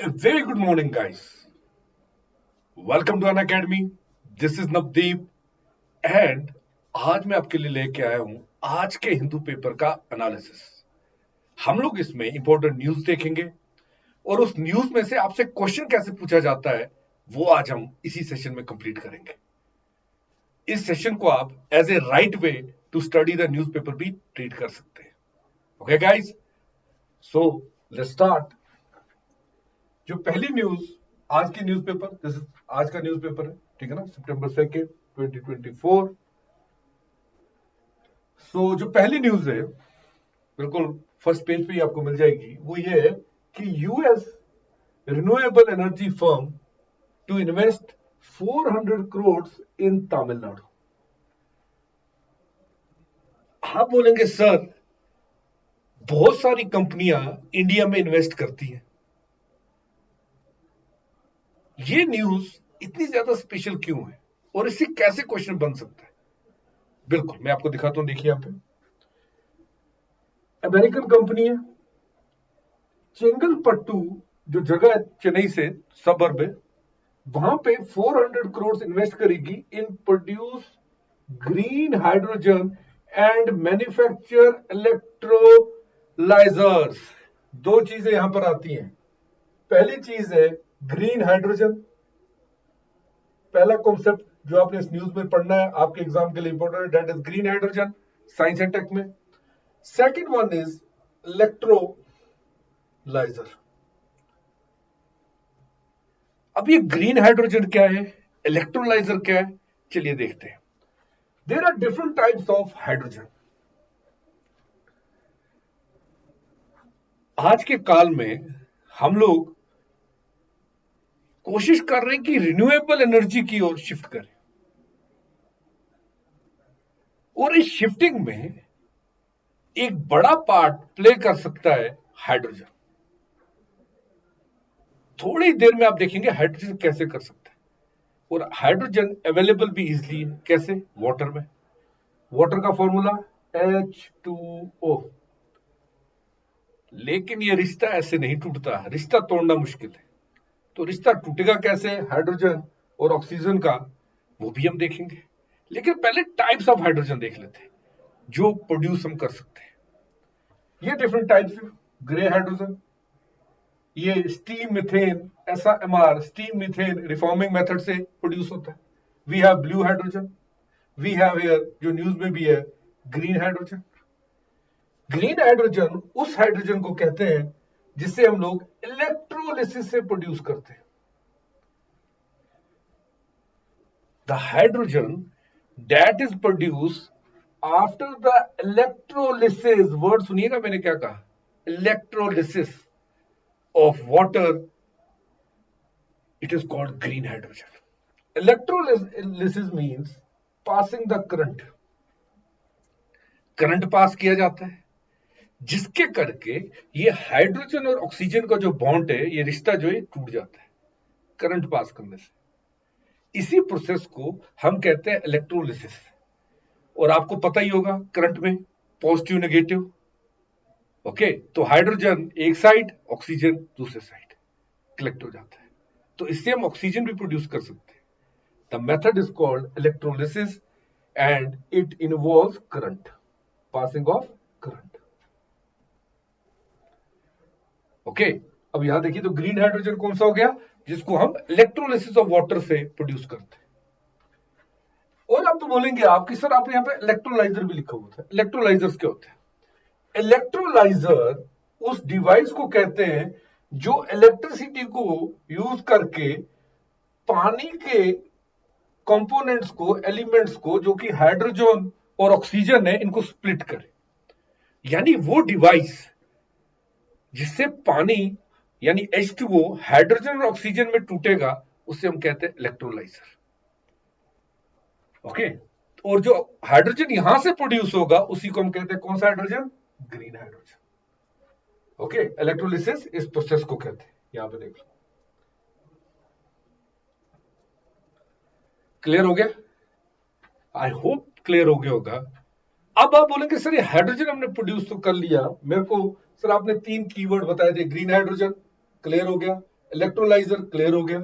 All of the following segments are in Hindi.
A very good morning, guys. Welcome to An Academy. This is Navdeep and आज मैं आपके लिए लेके आया हूं आज के हिंदू पेपर का एनालिसिस। हम लोग इसमें इंपॉर्टेंट न्यूज देखेंगे और उस न्यूज में से आपसे क्वेश्चन कैसे पूछा जाता है वो आज हम इसी सेशन में कंप्लीट करेंगे। इस सेशन को आप as a right way to study the newspaper भी ट्रीट कर सकते हैं। Okay guys, so let's start. जो पहली न्यूज आज की न्यूज़पेपर, आज का न्यूज़पेपर है, ठीक है ना, सितंबर 2 2024। सो जो पहली न्यूज है बिल्कुल फर्स्ट पेज पे ही आपको मिल जाएगी, वो ये है कि US renewable energy firm to invest 400 crore in Tamil Nadu. आप बोलेंगे सर बहुत सारी कंपनियां इंडिया में इन्वेस्ट करती हैं, ये न्यूज इतनी ज्यादा स्पेशल क्यों है और इससे कैसे क्वेश्चन बन सकता है? बिल्कुल मैं आपको दिखाता हूं। देखिए यहां पे अमेरिकन कंपनी है, चेंगलपट्टू जो जगह है चेन्नई से सबर्ब है, वहां पे 400 करोड़ इन्वेस्ट करेगी in produce green hydrogen and manufacture electrolysers. दो चीजें यहां पर आती हैं। पहली चीज है ग्रीन हाइड्रोजन, पहला कॉन्सेप्ट जो आपने इस न्यूज में पढ़ना है, आपके एग्जाम के लिए इंपॉर्टेंट है, that is green hydrogen, science and tech में। Second one is electrolyser. अब ये ग्रीन हाइड्रोजन क्या है, इलेक्ट्रोलाइजर क्या है, चलिए देखते हैं। There are different types of hydrogen. आज के काल में हम लोग कोशिश कर रहे हैं कि रिन्यूएबल एनर्जी की ओर शिफ्ट करें और इस शिफ्टिंग में एक बड़ा पार्ट प्ले कर सकता है हाइड्रोजन। थोड़ी देर में आप देखेंगे हाइड्रोजन कैसे कर सकता है। और हाइड्रोजन अवेलेबल भी इजीली है, कैसे? वाटर में। वाटर का फॉर्मूला H2O। लेकिन ये रिश्ता ऐसे नहीं टूटता, रिश्ता तोड़ना मुश्किल है। तो रिश्ता टूटेगा कैसे हाइड्रोजन और ऑक्सीजन का, वो भी हम देखेंगे। लेकिन पहले टाइप्स ऑफ हाइड्रोजन देख लेते हैं जो प्रोड्यूस हम कर सकते हैं। ये डिफरेंट टाइप्स है। ग्रे हाइड्रोजन, ये steam methane, SMR steam methane reforming method से प्रोड्यूस होता है। We have blue hydrogen, we have here जो न्यूज में भी है ग्रीन हाइड्रोजन। ग्रीन हाइड्रोजन उस हाइड्रोजन को कहते हैं जिसे हम लोग इलेक्ट्रोलिसिस से प्रोड्यूस करते हैं। The hydrogen that is produce after the electrolysis, word सुनिएगा मैंने क्या कहा, electrolysis of water, it is called green hydrogen. Electrolysis means passing the current. Current pass किया जाता है जिसके करके ये हाइड्रोजन और ऑक्सीजन का जो बॉन्ड है, ये रिश्ता जो है टूट जाता है करंट पास करने से। इसी प्रोसेस को हम कहते हैं इलेक्ट्रोलिसिस। और आपको पता ही होगा करंट में पॉजिटिव नेगेटिव। ओके, तो हाइड्रोजन एक साइड, ऑक्सीजन दूसरे साइड कलेक्ट हो जाता है, तो इससे हम ऑक्सीजन भी प्रोड्यूस कर सकते हैं। The method is called electrolysis and it involves current, passing of current. Okay, अब यहां देखिए तो ग्रीन हाइड्रोजन कौन सा हो गया, जिसको हम इलेक्ट्रोलिसिस ऑफ वाटर से प्रोड्यूस करते हैं। और अब तो बोलेंगे आप कि सर आपने यहां पे इलेक्ट्रोलाइजर भी लिखा हुआ था। इलेक्ट्रोलाइजर्स क्या होते हैं? इलेक्ट्रोलाइजर उस डिवाइस को कहते हैं जो इलेक्ट्रिसिटी को यूज करके पानी के कंपोनेंट्स को, एलिमेंट्स को, जो कि हाइड्रोजन और ऑक्सीजन है, इनको स्प्लिट करे। यानी वो डिवाइस जिससे पानी यानी H2O हाइड्रोजन और ऑक्सीजन में टूटेगा, उसे हम कहते हैं इलेक्ट्रोलाइजर। ओके, और जो हाइड्रोजन यहां से प्रोड्यूस होगा उसी को हम कहते हैं कौन सा hydrogen? Green hydrogen. Okay, electrolysis इस प्रोसेस को कहते हैं। यहां पे देख लो, क्लियर हो गया? आई होप क्लियर हो गया होगा। अब आप बोलेंगे सर ये हाइड्रोजन हमने प्रोड्यूस तो कर लिया, मेरे को सर आपने 3 कीवर्ड बताए थे, ग्रीन हाइड्रोजन क्लियर हो गया, इलेक्ट्रोलाइजर क्लियर हो गया।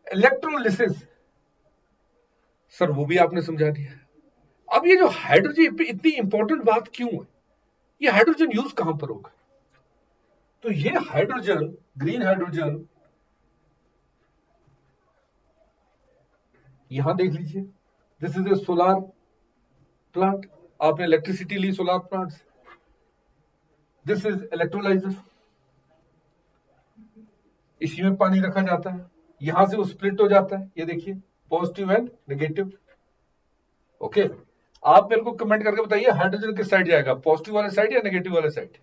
इलेक्ट्रोलिसिस सर वो भी आपने समझा दिया। अब ये जो हाइड्रोजन पे इतनी इंपॉर्टेंट बात क्यों है, ये हाइड्रोजन यूज कहां पर होगा? तो ये हाइड्रोजन, ग्रीन हाइड्रोजन, यहां देख लीजिए, this is a solar plant, आपने इलेक्ट्रिसिटी ली सोलर प्लांट से। दिस इज इलेक्ट्रोलाइजर, इसी में पानी रखा जाता है, यहां से वो स्प्लिट हो जाता है, ये देखिए पॉजिटिव एंड नेगेटिव। ओके, आप मेरे को कमेंट करके बताइए हाइड्रोजन किस साइड जाएगा, पॉजिटिव वाले साइड या नेगेटिव वाले side?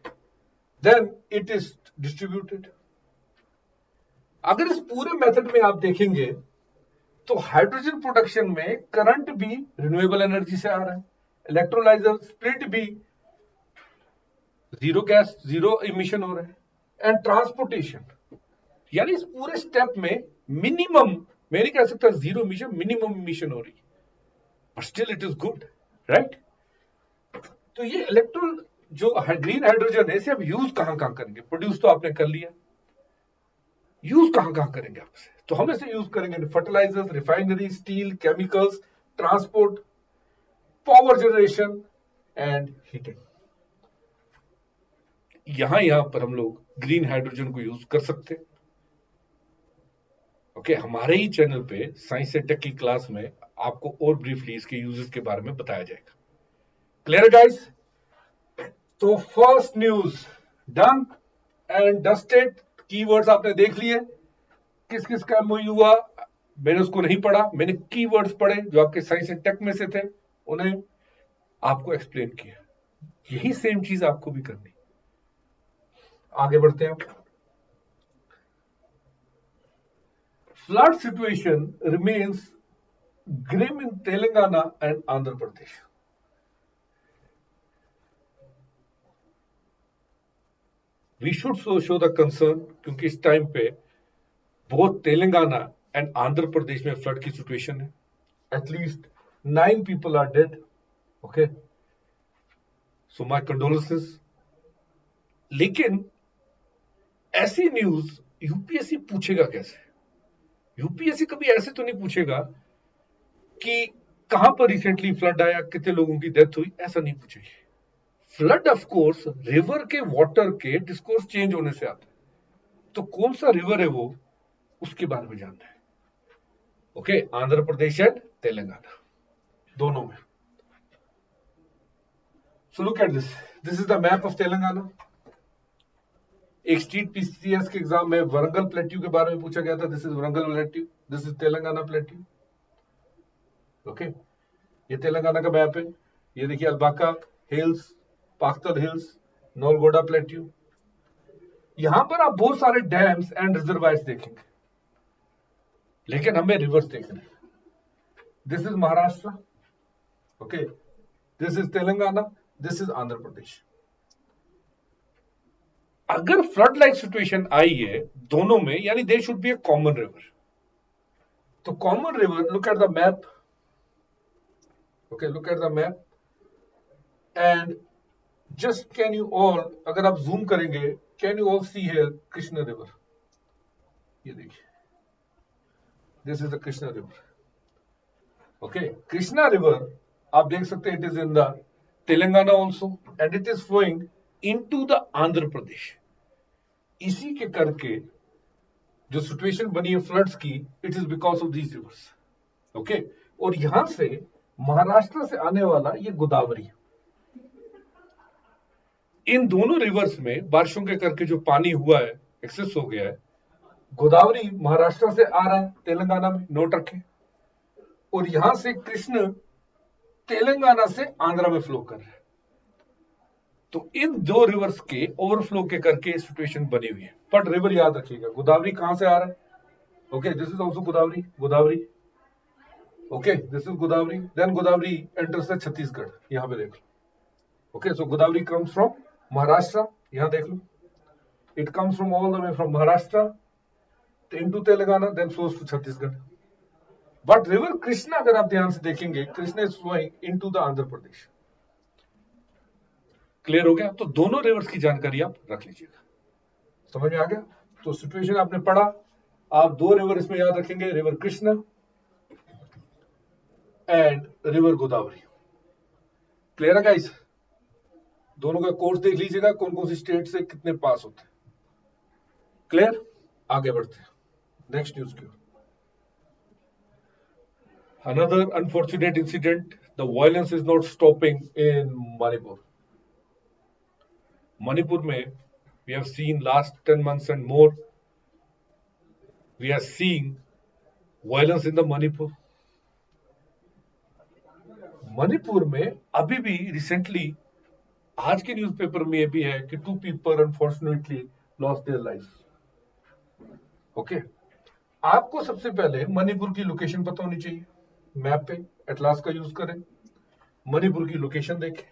Then it is distributed. अगर इस पूरे मेथड में आप देखेंगे तो हाइड्रोजन प्रोडक्शन में करंट भी रिन्यूएबल एनर्जी से आ रहा है, इलेक्ट्रोलाइजर स्प्लिट भी जीरो गैस जीरो इमिशन हो रहा है, एंड ट्रांसपोर्टेशन, यानी इस पूरे स्टेप में मिनिमम, मैं नहीं कह सकता जीरो इमिशन, मिनिमम इमिशन हो रही है, but still it is good, right? तो ये इलेक्ट्रो जो ग्रीन हाइड्रोजन है, इसे अब यूज कहां कहां करेंगे? प्रोड्यूस तो आपने कर लिया, यूज कहां कहां करेंगे आपसे? तो हम इसे यूज करेंगे fertilisers, refinery, steel, chemicals, transport, power generation and heating. यहां पर हम लोग ग्रीन हाइड्रोजन को यूज कर सकते हैं। ओके, हमारे ही चैनल पे साइंस एंड टेक की क्लास में आपको और ब्रीफली इसके यूजेस के बारे में बताया जाएगा। Clear guys? तो first news done and dusted, keywords आपने देख लिए, किस किस का एमओयू हुआ, मैंने उसको नहीं पढ़ा, मैंने कीवर्ड्स पढ़े जो आपके साइंस एंड टेक में से थे, उन्हें आपको एक्सप्लेन किया। यही सेम चीज आपको भी करनी। आगे बढ़ते हैं। Flood situation remains grim in Telangana and Andhra Pradesh. We should show the concern, क्योंकि इस टाइम पे बहुत तेलंगाना एंड आंध्र प्रदेश में फ्लड की सिचुएशन है। At least 9 people are dead. Okay, so my condolences. लेकिन ऐसी न्यूज यूपीएससी पूछेगा कैसे? यूपीएससी कभी ऐसे तो नहीं पूछेगा कि कहां पर रिसेंटली फ्लड आया, कितने लोगों की डेथ हुई, ऐसा नहीं पूछेगी। फ्लड ऑफ कोर्स रिवर के वाटर के डिस्कोर्स चेंज होने से आता है, तो कौन सा रिवर है वो, उसके बारे में जानना है। ओके, आंध्र प्रदेश एंड तेलंगाना दोनों में। So look at this, this is the map of Telangana. एक स्ट्रीट पीसीएस के एग्जाम में वरंगल प्लेट्यू के बारे में पूछा गया था, this is Warangal plateau, this is Telangana plateau. Okay, ये तेलंगाना का मैप है, ये देखिए अल्बाका हिल्स, पाख्तल हिल्स, नौलगोडा प्लेट्यू। यहां पर आप बहुत सारे डैम्स एंड रिजर्वायर्स देखेंगे, लेकिन हमें रिवर्स देखना है। This is Maharashtra, okay, this is Telangana, this is Andhra Pradesh. अगर फ्लड लाइक सिचुएशन आई है दोनों में, यानी there should be a common river. तो common river, look at the map, okay, look at the map and just can you all, अगर आप जूम करेंगे, can you all see here Krishna river. ये देखिए, this is the Krishna river. Okay, Krishna river आप देख सकते हैं, it is in the Telangana also and it is flowing into the Andhra Pradesh. इसी के करके जो सिचुएशन बनी है फ्लड्स की, it is because of these rivers. Okay, और यहां से महाराष्ट्र से आने वाला ये गोदावरी, इन दोनों रिवर्स में बारिशों के करके जो पानी हुआ है, एक्सेस हो गया है, गोदावरी महाराष्ट्र से आ रहा है तेलंगाना में, नोट रखें, और यहां से कृष्ण तेलंगाना से आंध्रा में फ्लो कर रहा है। तो इन दो रिवर्स के ओवरफ्लो के करके सिचुएशन बनी हुई है। बट रिवर याद रखिएगा, गोदावरी कहां से आ रहा है? Okay, this is also Godavari, Godavari, okay, this is Godavari, then Godavari enters the Chhattisgarh, यहां पे देख लो। Okay, so Godavari comes from Maharashtra, यहां देख लो, it comes from all the way from Maharashtra into Telangana, then flows to Chhattisgarh. But river Krishna अगर आप ध्यान से देखेंगे, Krishna is flowing into the Andhra Pradesh. Clear हो गया? तो दोनों रिवर्स की जानकारी आप रख लीजिएगा। समझ में आ गया? तो सिचुएशन आपने पढ़ा, आप दो रिवर इसमें याद रखेंगे, river Krishna and river Godavari. Clear है गाइस? दोनों का कोर्स देख लीजिएगा, कौन कौन सी स्टेट से कितने पास होते हैं। क्लियर? आगे बढ़ते हैं नेक्स्ट न्यूज की ओर। Another unfortunate incident, the violence is not stopping in Manipur. Manipur में we have seen last 10 months and more, we are seeing violence in the Manipur. Manipur में अभी भी रिसेंटली आज के न्यूज़पेपर में ये भी है कि 2 people unfortunately lost their lives. Okay, आपको सबसे पहले मणिपुर की लोकेशन पता होनी चाहिए। मैप पे एटलास का यूज करें, मणिपुर की लोकेशन देखें।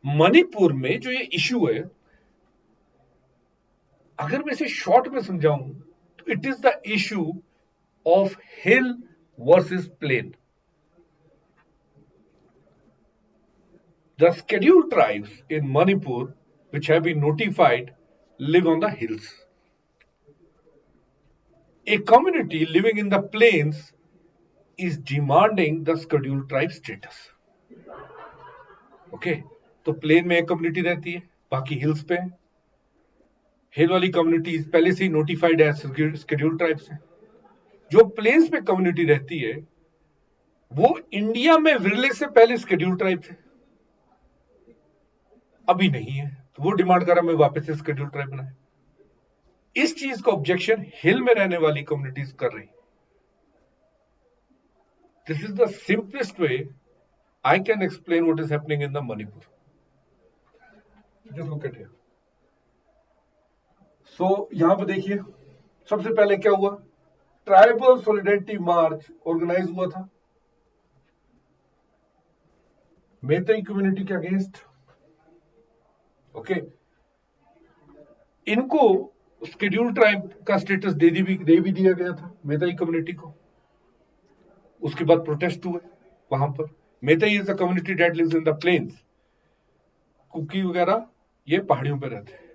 मणिपुर में जो ये इश्यू है, अगर मैं इसे शॉर्ट में समझाऊं तो it is the issue of hill versus plain. The scheduled tribes in Manipur, which have been notified, live on the hills. A community living in the plains is demanding the scheduled tribe status. Okay, तो प्लेन में एक कम्युनिटी रहती है, बाकी हिल्स पे है। हिल वाली कम्युनिटीज पहले से ही नोटिफाइड है शेड्यूल्ड ट्राइब्स है। जो प्लेन्स पे कम्युनिटी रहती है वो इंडिया में विरले से पहले शेड्यूल्ड ट्राइब थे, अभी नहीं है, तो वो डिमांड कर रहा मैं वापस से शेड्यूल्ड ट्राइब बनाए। इस चीज का ऑब्जेक्शन हिल में रहने वाली कम्युनिटीज कर रही। This is the simplest way I can explain what is happening in the Manipur. Just look at here. So यहां पर देखिए, सबसे पहले क्या हुआ, ट्राइबल सॉलिडेरिटी मार्च ऑर्गेनाइज हुआ था मेतई कम्युनिटी के अगेंस्ट। ओके, इनको शेड्यूल्ड ट्राइब का स्टेटस दे भी दिया गया था मेतई कम्युनिटी को। उसके बाद प्रोटेस्ट हुए वहां पर। Meitei is a community that lives in the plains. Kuki वगैरह ये पहाड़ियों पर रहते हैं।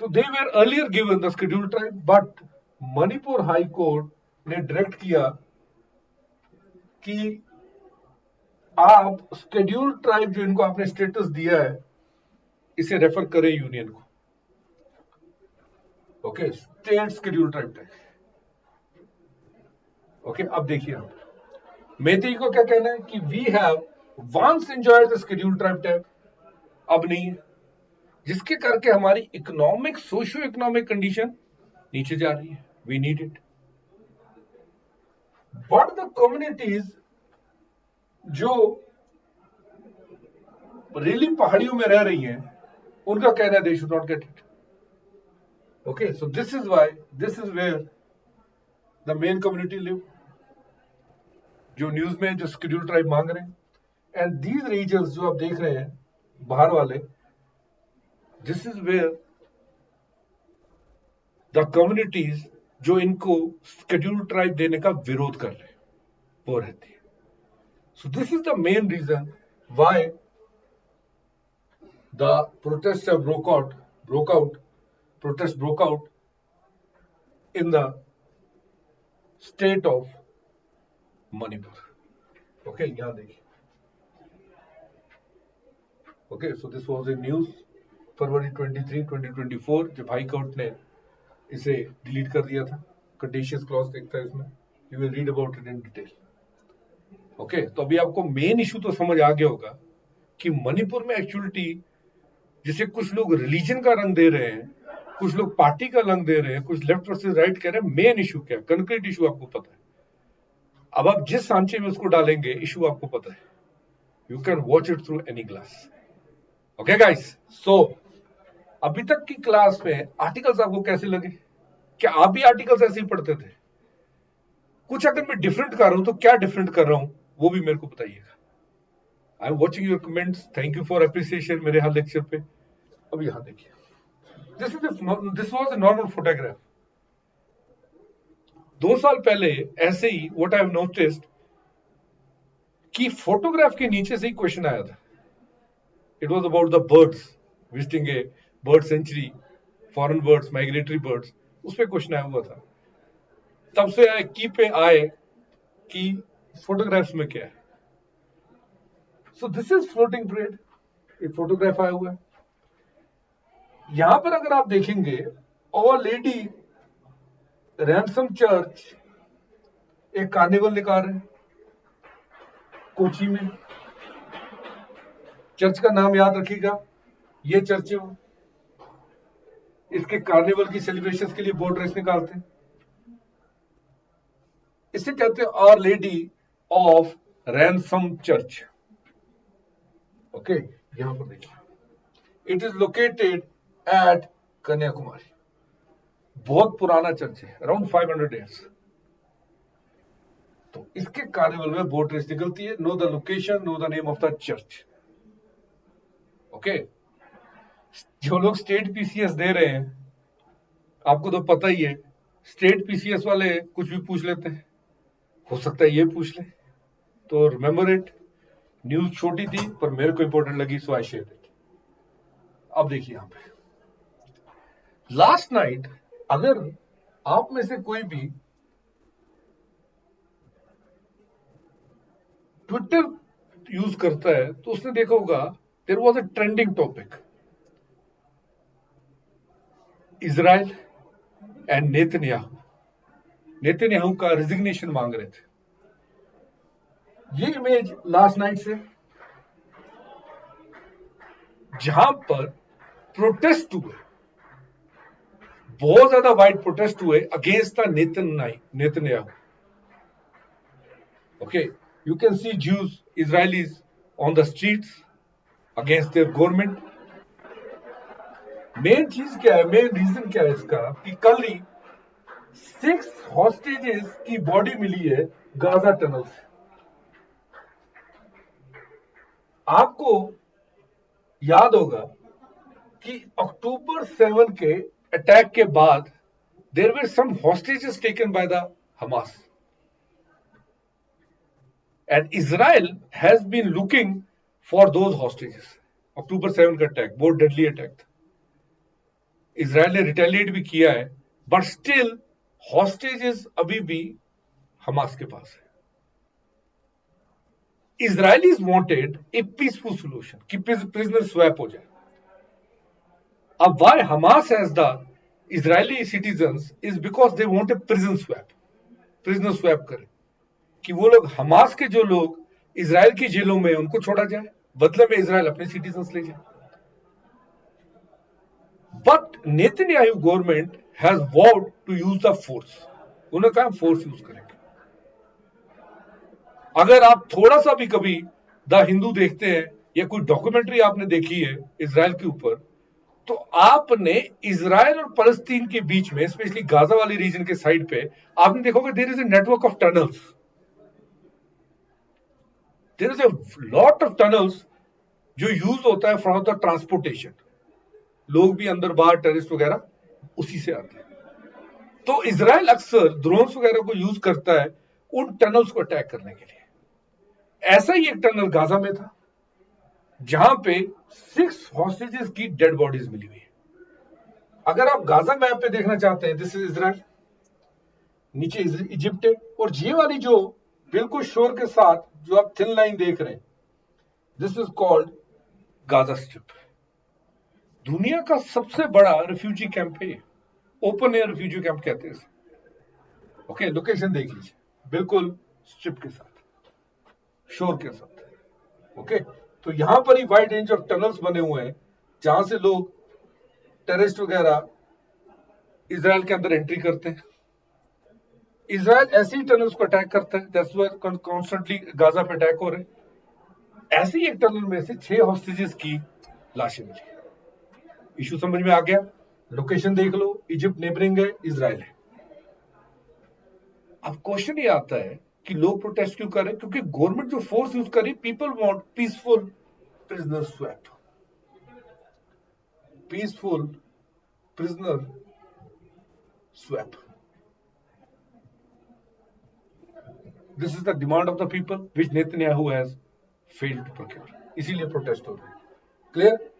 तो they were earlier given the scheduled tribe, but Manipur high court ने डायरेक्ट किया कि आप शेड्यूल्ड ट्राइब जो इनको आपने स्टेटस दिया है इसे रेफर करें यूनियन को। Okay, state scheduled tribe tax. Okay, अब देखिए आप मेतई को क्या कहना है कि we have once enjoyed the scheduled tribe tag, अब नहीं है, जिसके करके हमारी इकोनॉमिक सोशियो इकोनॉमिक कंडीशन नीचे जा रही है। We need it. But the communities जो रियली पहाड़ियों में रह रही हैं उनका कहना है they should not get it. Okay, so this is why, this is where the main community live, जो न्यूज में जो शेड्यूल्ड ट्राइब मांग रहे हैं। एंड दीज रीजन्स जो आप देख रहे हैं बाहर वाले, this is where the communities जो इनको शेड्यूल्ड ट्राइब देने का विरोध कर रहे हैं वो रहती है। So this is the main reason why the protest have protest broke out in the state of Manipur. Okay, yahan dekhiye. Okay, so this was in news फरवरी 23, 2024 जब हाई कोर्ट ने इसे डिलीट कर दिया था। कंडीशियस क्लॉज देखता है इसमें, you will read about it in detail. Okay, तो अभी आपको मेन इशू तो समझ आ गया होगा कि मणिपुर में एक्चुअलिटी जिसे कुछ लोग रिलीजन का रंग दे रहे हैं, कुछ लोग पार्टी का रंग दे रहे हैं, कुछ लेफ्ट वर्सेस राइट कह रहे हैं, मेन इशू क्या है, कंक्रीट इशू आपको पता है। अब आप जिस सांचे में उसको डालेंगे इशू आपको पता है। You can watch it through any glass. Okay guys, so अभी तक की क्लास में आर्टिकल्स आपको कैसे लगे? क्या आप भी आर्टिकल्स ऐसे ही पढ़ते थे? कुछ अगर मैं डिफरेंट कर रहा हूं तो क्या डिफरेंट कर रहा हूं वो भी मेरे को बताइएगा। I am watching your comments, thank you for appreciation मेरे हर लेक्चर पे। अब यहां देखिए, this was a normal photograph. 2 साल पहले ऐसे ही व्हाट आई हैव नोटिस्ड कि फोटोग्राफ के नीचे से ही क्वेश्चन आया था। It was about the birds visiting A bird sanctuary foreign birds, migratory birds, उस पर क्वेश्चन आया हुआ था। तब से की पे आए कि फोटोग्राफ्स में क्या है। So this is floating parade, एक फोटोग्राफ आया हुआ है। यहां पर अगर आप देखेंगे, ऑवर लेडी रैनसम चर्च एक कार्निवल निकाल रहे हैं कोची में। चर्च का नाम याद रखिएगा, ये चर्च है। इसके कार्निवल की सेलिब्रेशंस के लिए बोट रेस निकालते हैं। इसे कहते हैं our lady of ransom church. Okay, यहां पर देखिए, it is located at Kanyakumari. बहुत पुराना चर्च है, अराउंड 500 ईयर्स। तो इसके कार्निवल में बोट रेस निकलती है। Know the location, know the name of the church. Okay, जो लोग स्टेट पीसीएस दे रहे हैं, आपको तो पता ही है, स्टेट पीसीएस वाले कुछ भी पूछ लेते हैं। हो सकता है ये पूछ ले, तो रिमेंबर इट। न्यूज छोटी थी पर मेरे को इंपॉर्टेंट लगी, सो आई शेयर इट। अब देखिए यहां पे, लास्ट नाइट, अगर आप में से कोई भी ट्विटर यूज करता है तो उसने देखा होगा, there was a trending topic, Israel and Netanyahu का रिजिग्नेशन मांग रहे थे। ये इमेज लास्ट नाइट से, जहां पर प्रोटेस्ट हुए, बहुत ज्यादा वाइड प्रोटेस्ट हुए against the Netanyahu. Okay, you can see Jews, Israelis on the streets against their government. Main चीज क्या है, मेन रीजन क्या है इसका, कि कल ही 6 हॉस्टेजेस की बॉडी मिली है गाजा टनल से। आपको याद होगा कि अक्टूबर 7 के अटैक के बाद there were some hostages taken by the Hamas, and Israel has been looking for those hostages. अक्टूबर 7 का अटैक बहुत डेडली अटैक था, इजराइल ने रिटेलिएट भी किया है, बट स्टिल हॉस्टेजेस अभी भी हमास के पास है। Israelis wanted a peaceful solution कि prisoner swap हो जाए। अब why Hamas has the Israeli citizens is because they want a prison swap, prisoner swap करें कि वो लोग हमास के जो लोग इजराइल की जेलों में उनको छोड़ा जाए, बदले में इजराइल अपने सिटीजन्स ले जाए। But Netanyahu government has want to use the force. उन्होंने कहा फोर्स यूज करेंगे। अगर आप थोड़ा सा भी कभी द हिंदू देखते हैं या कोई डॉक्यूमेंट्री आपने देखी है इजराइल के ऊपर, तो आपने इजराइल और फलस्तीन के बीच में, स्पेशली गाजा वाली रीजन के साइड पे, आपने देखोगे there is a network of tunnels. There is a lot of tunnels जो यूज होता है फॉर द ट्रांसपोर्टेशन। लोग भी अंदर बाहर, टेररिस्ट वगैरह उसी से आते हैं। तो इजराइल अक्सर ड्रोन्स वगैरह को यूज करता है उन टनल्स को अटैक करने के लिए। ऐसा ही एक टनल गाजा में था जहां पे 6 हॉस्टेजेस की डेड बॉडीज मिली हुई है। अगर आप गाजा मैप पे देखना चाहते हैं, दिस इज इजराइल, नीचे इजिप्ट है, और ये वाली जो बिल्कुल शोर के साथ जो आप थिन लाइन देख रहे हैं, this is called Gaza strip. दुनिया का सबसे बड़ा रिफ्यूजी कैंप है, ओपन एयर रिफ्यूजी कैंप कहते हैं। ओके, लोकेशन देख लीजिए, बिल्कुल स्ट्रिप के साथ, शोर के साथ। ओके, तो यहां पर ही वाइड रेंज ऑफ टनल्स बने हुए हैं जहां से लोग, टेररिस्ट वगैरह, इजराइल के अंदर एंट्री करते हैं। इजराइल ऐसे ही टनल्स को अटैक करता है, दैट्स व्हाई कॉन्स्टेंटली गाजा पे अटैक हो रहे हैं। ऐसे ही एक टनल में से 6 हॉस्टेजेस की लाशें मिली। इशू समझ में आ गया? लोकेशन देख लो, इजिप्ट नेबरिंग है, इजराइल है। अब क्वेश्चन ये आता है कि लोग प्रोटेस्ट क्यों कर रहे हैं? क्योंकि गवर्नमेंट जो फोर्स यूज कर रही, people want peaceful prisoner swap, peaceful prisoner swap. This is the demand of the people which Netanyahu has failed to procure. इसीलिए प्रोटेस्ट हो रहे हैं। क्लियर?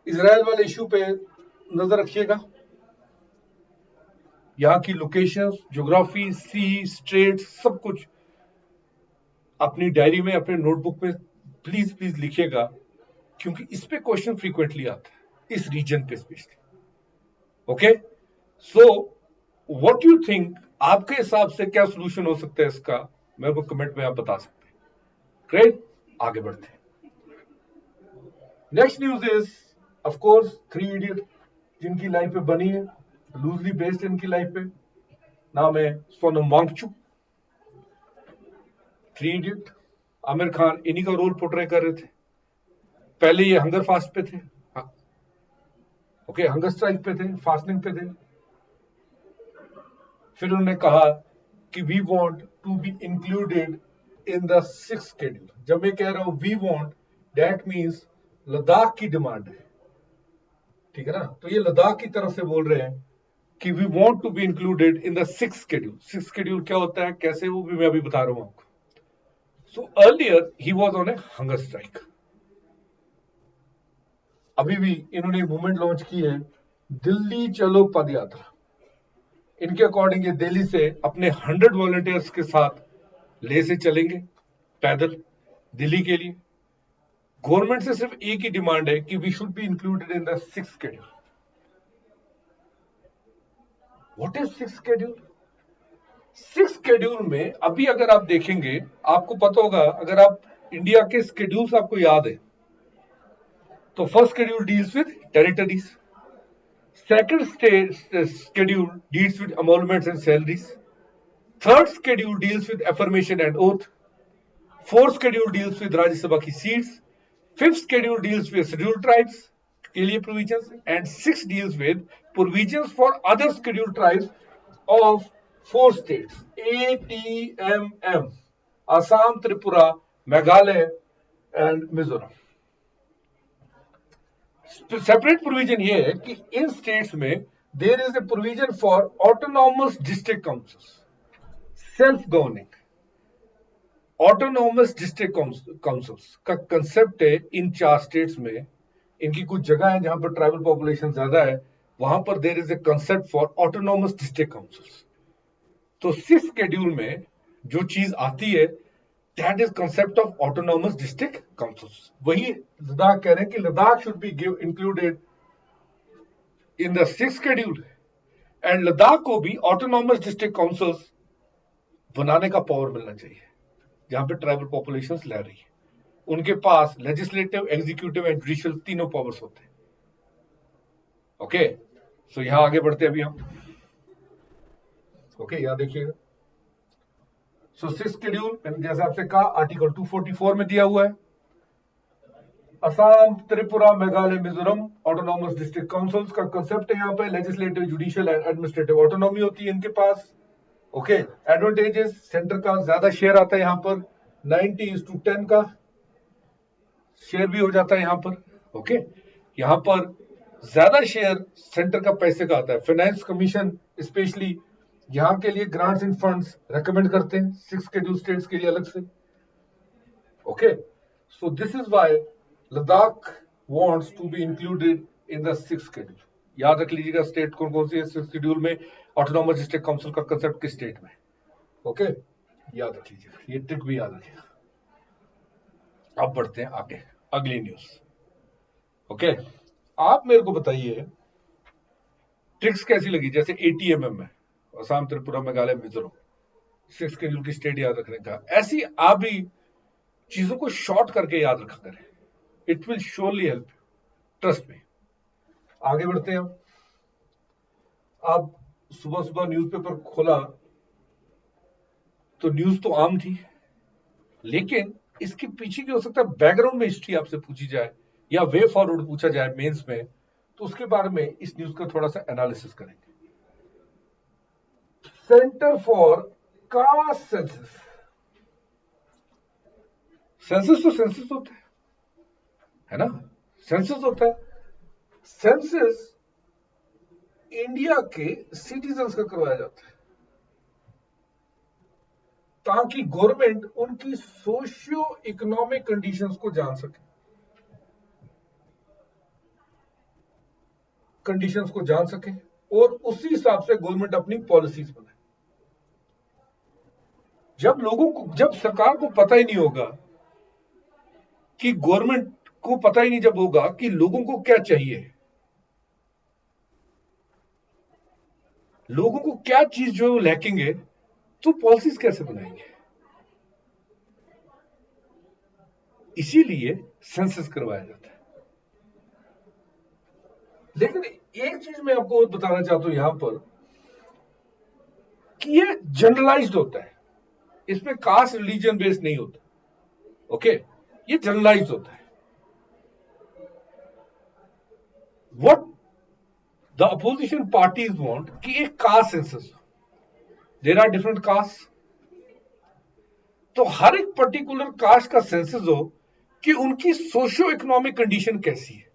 इजराइल वाले इशू पे नजर रखिएगा, यहाँ की लोकेशन, ज्योग्राफी, सी, स्ट्रेट, सब कुछ अपनी डायरी में, अपने नोटबुक में प्लीज प्लीज लिखिएगा, क्योंकि इस पे क्वेश्चन फ्रीक्वेंटली आता है इस रीजन पे specially. Okay, so what you think, आपके हिसाब से क्या सोल्यूशन हो सकता है इसका, मेरे को कमेंट में आप बता सकते हैं। ग्रेट, आगे बढ़ते हैं। Next news is of course three idiot, जिनकी लाइफ पे बनी है, लूजली बेस्ड इनकी लाइफ पे, नाम है सोनम वांगचुक। थ्री इडियट, आमिर खान इन्हीं का रोल पोर्ट्रे कर रहे थे। पहले ये हंगर फास्ट पे थे, ओके, हंगर स्ट्राइक पे थे, फास्टिंग पे थे। फिर उन्होंने कहा कि we want to be included in the six schedule. जब मैं कह रहा हूं we want, that means Ladakh की डिमांड है, ठीक है ना। तो ये लद्दाख की तरफ से बोल रहे हैं कि we want to be included in the six schedule. Six schedule क्या होता है, कैसे, वो भी मैं अभी बता रहा हूं आपको। So earlier he was on a hunger strike. अभी भी इन्होंने मूवमेंट लॉन्च की है, दिल्ली चलो पद यात्रा। इनके अकॉर्डिंग ये दिल्ली से अपने 100 वॉलंटियर्स के साथ ले से चलेंगे पैदल दिल्ली के लिए। गवर्नमेंट से सिर्फ एक ही डिमांड है कि we should be included in the six schedule. What is six schedule? Six schedule में अभी अगर आप देखेंगे, आपको पता होगा, अगर आप इंडिया के शेड्यूल्स आपको याद है, तो first schedule deals with territories, second schedule deals with emoluments and salaries, third schedule deals with affirmation and oath, fourth schedule deals with Rajya Sabha की seats, fifth schedule deals with scheduled tribes के लिए provisions, and six deals with provisions for other scheduled tribes of four states, ATMM, Assam, Tripura, Meghalaya and Mizoram. Separate provision ये है कि इन स्टेट्स में there is a provision for autonomous district councils, self governing. Autonomous district councils का कंसेप्ट है इन चार स्टेट्स में। इनकी कुछ जगह है जहां पर ट्राइबल पॉपुलेशन ज्यादा है, वहां पर there is a concept for autonomous district councils. तो सिक्स शेड्यूल में जो चीज आती है, that is concept of autonomous district councils. वही लद्दाख कह रहे हैं कि Ladakh should be included in the six schedule, and Ladakh को भी ऑटोनॉमस डिस्ट्रिक्ट काउंसिल्स बनाने का पावर मिलना चाहिए, जहां पे ट्राइबल पॉपुलेशंस ले रही है। उनके पास लेजिस्लेटिव, एग्जीक्यूटिव एंड जुडिशियल तीनों पावर्स होते हैं। ओके, सो यहां आगे बढ़ते हैं अभी हम। ओके, यहां देखिएगा। सो सिक्स शेड्यूल जैसे आपसे कहा, आर्टिकल 244 में दिया हुआ है, Assam, Tripura, Meghalaya, Mizoram autonomous district councils का कंसेप्ट है। यहाँ पे legislative, judicial and administrative autonomy होती है इनके पास। ओके, एडवांटेजेस, सेंटर का ज्यादा शेयर आता है यहाँ पर, 90:10 का शेयर भी हो जाता है यहाँ पर। ओके, यहाँ पर ज्यादा शेयर सेंटर का पैसे का आता है। फाइनेंस कमीशन स्पेशली यहाँ के लिए ग्रांट्स एंड फंड्स रेकमेंड करते हैं सिक्स शेड्यूल स्टेट्स के लिए अलग से। Okay, so this is why Ladakh wants to be included in the six schedule. याद रख लीजिएगा स्टेट कौन कौन सी है सिक्स शेड्यूल में, ऑटोनॉमस डिस्ट्रिक्ट काउंसिल का कंसेप्ट किस स्टेट में। ओके, याद रख लीजिएगा, ये ट्रिक भी याद रखिएगा। अब बढ़ते हैं आगे, अगली न्यूज। ओके, आप मेरे को बताइए ट्रिक्स कैसी लगी, जैसे ATMM में असम, त्रिपुरा, मेघालय, मिजोरम, सिक्स शेड्यूल की स्टेट याद रखने का, ऐसी आप भी चीजों को शॉर्ट करके याद रखा करें। It will surely help you, trust me. आगे बढ़ते हैं। अब सुबह सुबह न्यूज़पेपर खोला तो न्यूज तो आम थी, लेकिन इसके पीछे की हो सकता है बैकग्राउंड में हिस्ट्री आपसे पूछी जाए या वे फॉरवर्ड पूछा जाए मेंस में, तो उसके बारे में इस न्यूज का थोड़ा सा एनालिसिस करेंगे। Centre for caste census, census तो सेंसस होता है ना, सेंसस होता है। सेंसस इंडिया के सिटीजन्स का करवाया जाता है, ताकि गवर्नमेंट उनकी सोशियो इकोनॉमिक कंडीशंस को जान सके। कंडीशंस को जान सके और उसी हिसाब से गवर्नमेंट अपनी पॉलिसीज बनाए। जब सरकार को पता ही नहीं होगा कि गवर्नमेंट को पता ही नहीं जब होगा कि लोगों को क्या चाहिए, लोगों को क्या चीज जो वो लैकिंग है, तो पॉलिसीज कैसे बनाएंगे? इसीलिए सेंसस करवाया जाता है। लेकिन एक चीज मैं आपको बताना चाहता हूं यहां पर कि ये जनरलाइज्ड होता है, इसमें कास्ट रिलीजन बेस्ड नहीं होता। ओके, ये जनरलाइज्ड होता है। What the opposition parties want कि एक caste census, there are different caste, तो हर एक पर्टिकुलर कास्ट का सेंसस हो कि उनकी सोशियो इकोनॉमिक कंडीशन कैसी है।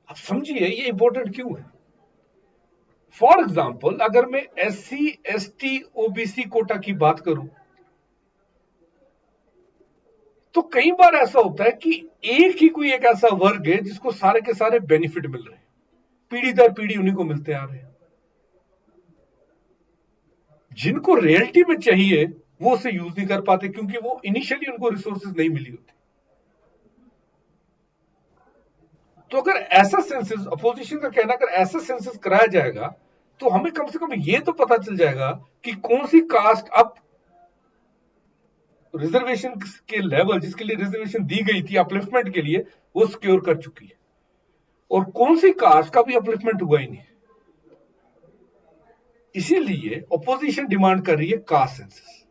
आप समझिए ये इंपॉर्टेंट क्यों है। फॉर एग्जाम्पल, अगर मैं SC ST OBC कोटा की बात करूं तो कई बार ऐसा होता है कि एक ही कोई एक ऐसा वर्ग है जिसको सारे के सारे बेनिफिट मिल रहे हैं, पीढ़ी दर पीढ़ी उन्हीं को मिलते आ रहे हैं। जिनको रियलिटी में चाहिए वो उसे यूज नहीं कर पाते क्योंकि वो इनिशियली उनको रिसोर्सेज नहीं मिली होती। तो अगर ऐसा सेंसस, अपोजिशन का कहना, अगर ऐसा सेंसस कराया जाएगा तो हमें कम से कम ये तो पता चल जाएगा कि कौन सी कास्ट अब रिजर्वेशन के लेवल जिसके लिए रिजर्वेशन दी गई थी अपलिफ्टमेंट के लिए, वो सिक्योर कर चुकी है, और कौन सी कास्ट का भी अपलिफ्टमेंट हुआ ही नहीं। इसीलिए ऑपोजिशन डिमांड कर रही है caste census.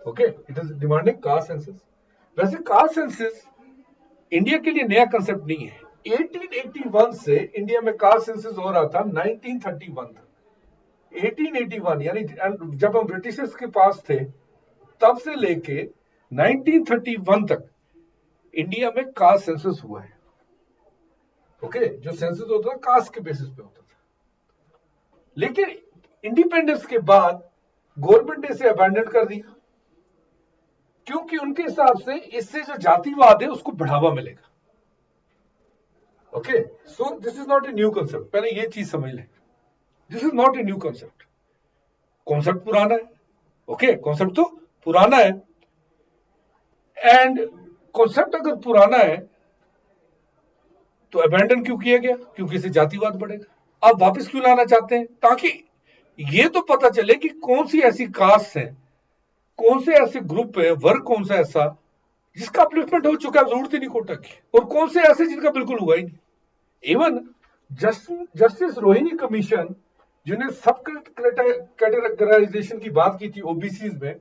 Okay, it is demanding caste census. वैसे कास्ट सेंसस इंडिया के लिए नया कंसेप्ट नहीं है। 1881 से इंडिया में कास्ट सेंसस हो रहा था 1931 तक। 1881 यानी जब हम ब्रिटिशर्स के पास थे तब से लेके 1931 तक इंडिया में कास्ट सेंसस हुआ है। ओके, जो सेंसस होता था कास्ट के बेसिस पे होता था, लेकिन इंडिपेंडेंस के बाद गवर्नमेंट ने इसे अबैंडन कर दिया क्योंकि उनके हिसाब से इससे जो जातिवाद है उसको बढ़ावा मिलेगा। Okay, so this is not a new concept, पहले ये चीज समझ लें। This is not a new concept, concept पुराना है। ओके, कॉन्सेप्ट तो पुराना है, एंड कॉन्सेप्ट अगर पुराना है तो अबैंडन क्यों किया गया? क्योंकि इससे जातिवाद बढ़ेगा। अब वापस क्यों लाना चाहते हैं? ताकि ये तो पता चले कि कौन सी ऐसी कास्ट है, कौन से ऐसे ग्रुप है, वर्ग कौन सा ऐसा जिसका अपलिफ्टमेंट हो चुका है, जरूरत ही नहीं कोटा की, और कौन से ऐसे जिनका बिल्कुल हुआ ही नहीं। इवन जस्टिस रोहिणी कमीशन जिन्हें सब कैटेगराइजेशन की बात की थी ओबीसी में,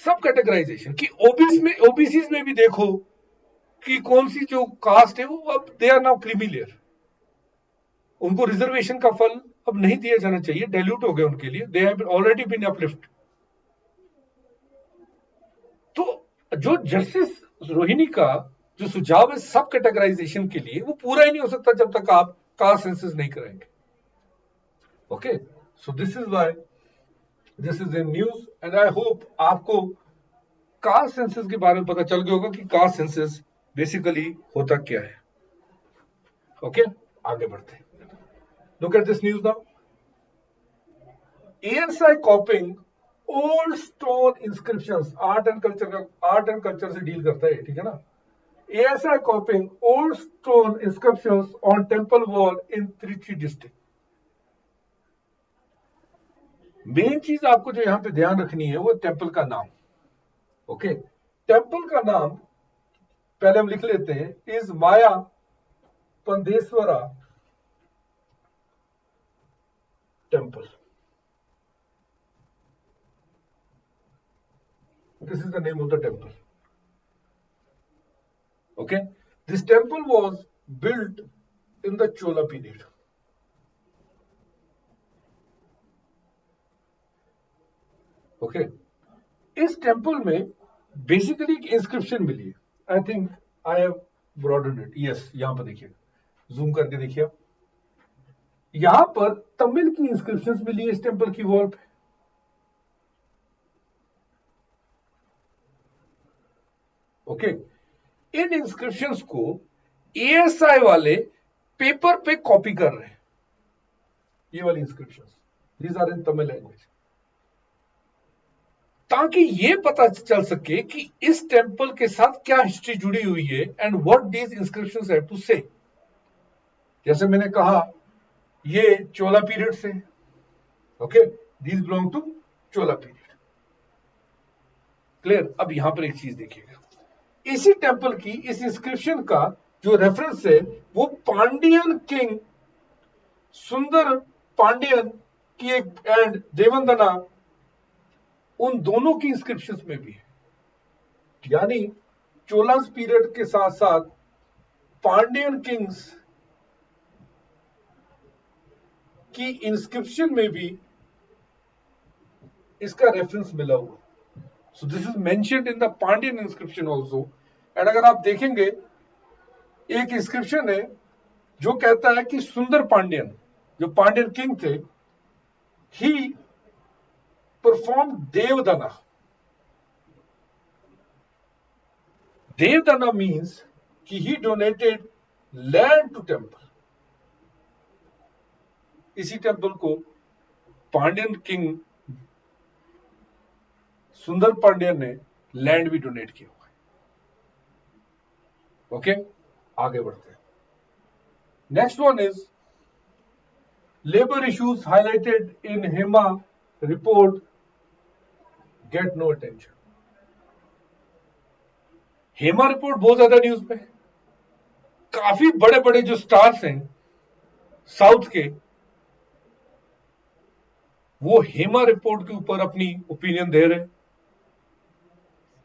सब कैटेगराइजेशन की ओबीसी में भी देखो कि कौन सी जो कास्ट है वो अब they are now creamy layer, उनको रिजर्वेशन का फल अब नहीं दिया जाना चाहिए, डाइल्यूट हो गए उनके लिए, they have already been uplift. तो जो जस्टिस रोहिणी का जो सुझाव है सब कैटेगराइजेशन के लिए, वो पूरा ही नहीं हो सकता जब तक आप कास्ट सेंसस नहीं कराएंगे। Okay, so this is why this is in news, and I hope आपको कास्ट सेंसस के बारे में पता चल गया होगा कि कास्ट सेंसस बेसिकली होता क्या है। ओके, आगे बढ़ते हैं। Look at this news now. ANSI कॉपिंग old stone inscriptions, art and culture से डील करता है, ठीक है ना। ASI कॉपिंग old stone inscriptions on temple wall in Trichy district. Main चीज आपको जो यहां पे ध्यान रखनी है वो टेंपल का नाम। ओके, टेंपल का नाम पहले हम लिख लेते हैं, is Maya Pandeshwara temple. This is the name of the temple. Okay, this temple was built in the Chola period. Okay, इस टेंपल में बेसिकली एक इंस्क्रिप्शन मिली है। I think I have broaden it. Yes, यहां पर देखिए, जूम करके देखिए, यहां पर तमिल की इंस्क्रिप्शंस मिली है इस टेंपल की वॉल पे। ओके, इन इंस्क्रिप्शंस को एएसआई वाले पेपर पे कॉपी कर रहे हैं ये वाली inscriptions, these are in Tamil language, ताकि ये पता चल सके कि इस टेंपल के साथ क्या हिस्ट्री जुड़ी हुई है and what these inscriptions have to say. जैसे मैंने कहा ये चोला पीरियड से, okay, these belong to Chola period. Clear? अब यहां पर एक चीज देखिएगा, इसी टेंपल की इस इंस्क्रिप्शन का जो रेफरेंस है वो पांडियन किंग सुंदर पांडियन की एक एंड देवंदना, उन दोनों की इंस्क्रिप्शंस में भी है। यानी चोलास पीरियड के साथ साथ पांडियन किंग्स की इंस्क्रिप्शन में भी इसका रेफरेंस मिला हुआ। सो this is mentioned in the Pandian inscription also. And अगर आप देखेंगे एक इंस्क्रिप्शन है जो कहता है कि सुंदर पांड्यन, जो पांड्यन किंग थे, ही परफॉर्म देवदना। देवदना मीन्स कि ही डोनेटेड लैंड टू टेंपल। इसी टेंपल को पांड्यन किंग सुंदर पांड्यन ने लैंड भी डोनेट किया हुआ है। ओके, आगे बढ़ते हैं। Next one is labour issues highlighted in Hema report get no attention. Hema report बहुत ज्यादा न्यूज में, काफी बड़े बड़े जो स्टार्स हैं साउथ के, वो हेमा रिपोर्ट के ऊपर अपनी ओपिनियन दे रहे हैं।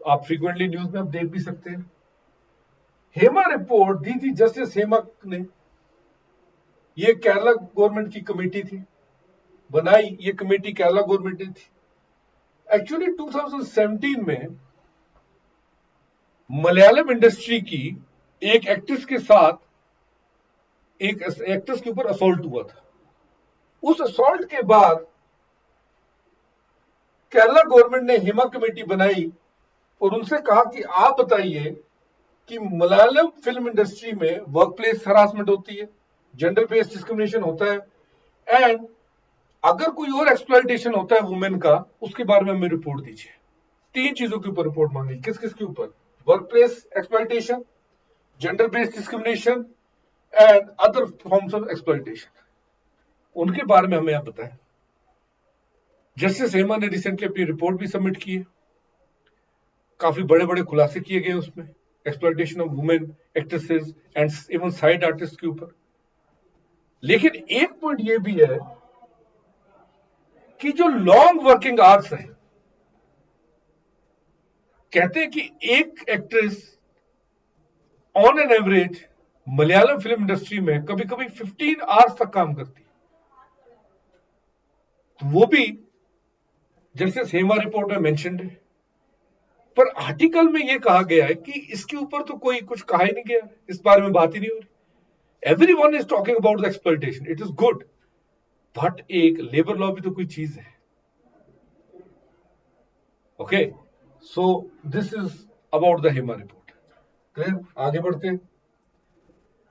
आप फ्रीक्वेंटली न्यूज में आप देख भी सकते हैं। हेमा रिपोर्ट दी थी जस्टिस हेमा ने। ये केरला गवर्नमेंट की कमेटी थी, बनाई ये कमेटी केरला गवर्नमेंट ने थी। एक्चुअली 2017 में मलयालम इंडस्ट्री की एक एक्ट्रेस के साथ, एक एक्ट्रेस के ऊपर असॉल्ट हुआ था। उस असॉल्ट के बाद केरला गवर्नमेंट ने हेमा कमेटी बनाई और उनसे कहा कि आप बताइए कि मलयालम फिल्म इंडस्ट्री में वर्क प्लेस हरासमेंट होती है, जेंडर बेस्ड डिस्क्रिमिनेशन होता है, एंड अगर कोई और एक्सप्लॉयटेशन होता है वुमेन का, उसके बारे में हमें रिपोर्ट दीजिए। 3 चीजों के ऊपर रिपोर्ट मांगी। किस किस के ऊपर? Work place exploitation, gender based discrimination and other forms of exploitation. उनके बारे में हमें आप बताएं। जस्टिस हेमा ने रिसेंटली अपनी रिपोर्ट भी सबमिट की है। काफी बड़े बड़े खुलासे किए गए उसमें, exploitation of women actresses and even side artist के ऊपर। लेकिन एक पॉइंट ये भी है कि जो लॉन्ग वर्किंग आवर्स है, कहते हैं कि एक actress on an average Malayalam film industry में कभी कभी 15 आवर्स तक काम करती है। तो वो भी जस्टिस हेमा रिपोर्ट में मेंशन्ड है। पर आर्टिकल में यह कहा गया है कि इसके ऊपर तो कोई कुछ कहा ही नहीं गया, इस बारे में बात ही नहीं हो रही। Everyone is talking about the exploitation, it is good, but एक लेबर लॉ भी तो कोई चीज है। Okay, so this is about the Hema report. Clear? आगे बढ़ते हैं।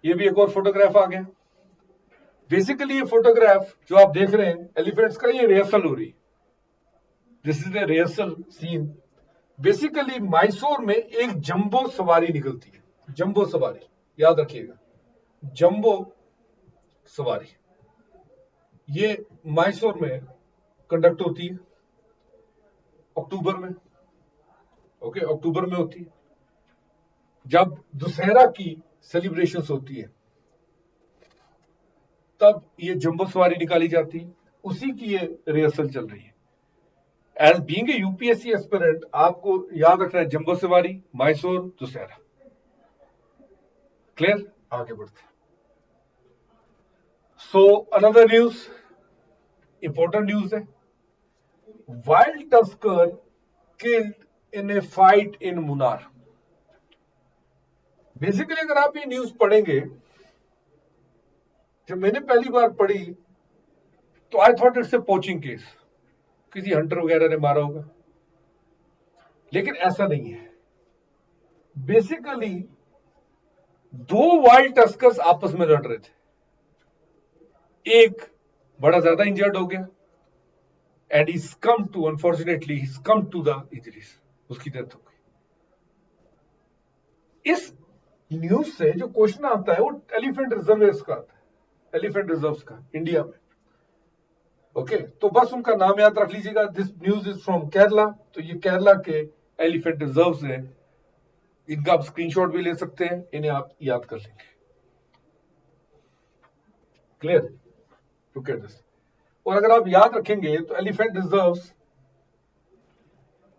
ये भी एक और फोटोग्राफ आ गया। बेसिकली ये फोटोग्राफ जो आप देख रहे हैं एलिफेंट्स का, ये रिहर्सल हो रही। This is the rehearsal scene. Basically Mysore में एक जंबो सवारी निकलती है। जंबो सवारी, याद रखिएगा, जंबो सवारी ये मैसूर में कंडक्ट होती है अक्टूबर में। ओके, अक्टूबर में होती है जब दशहरा की सेलिब्रेशंस होती है, तब ये जंबो सवारी निकाली जाती है। उसी की ये रिहर्सल चल रही है। As being a UPSC aspirant आपको याद रखना है जंबो सवारी, मैसूर, दशहरा। क्लियर? आगे बढ़ते हैं। So another news, important news है। Wild tusker killed in a fight in Munnar. Basically अगर आप ये न्यूज पढ़ेंगे, जब मैंने पहली बार पढ़ी तो I thought it's a poaching case, किसी हंटर वगैरह ने मारा होगा, लेकिन ऐसा नहीं है। बेसिकली दो वाइल्ड टस्कर्स आपस में लड़ रहे थे, एक बड़ा ज्यादा इंजर्ड हो गया and is come to unfortunately is come to the injuries, उसकी डेथ हो गई। इस न्यूज से जो क्वेश्चन आता है वो एलिफेंट रिजर्व का आता है, एलिफेंट रिजर्व का इंडिया में। ओके तो बस उनका नाम याद रख लीजिएगा, this news is from Kerala. तो ये केरला के एलिफेंट रिजर्व है, इनका आप स्क्रीनशॉट भी ले सकते हैं, इन्हें आप याद कर लेंगे। Clear, look at this. और अगर आप याद रखेंगे तो एलिफेंट रिजर्व्स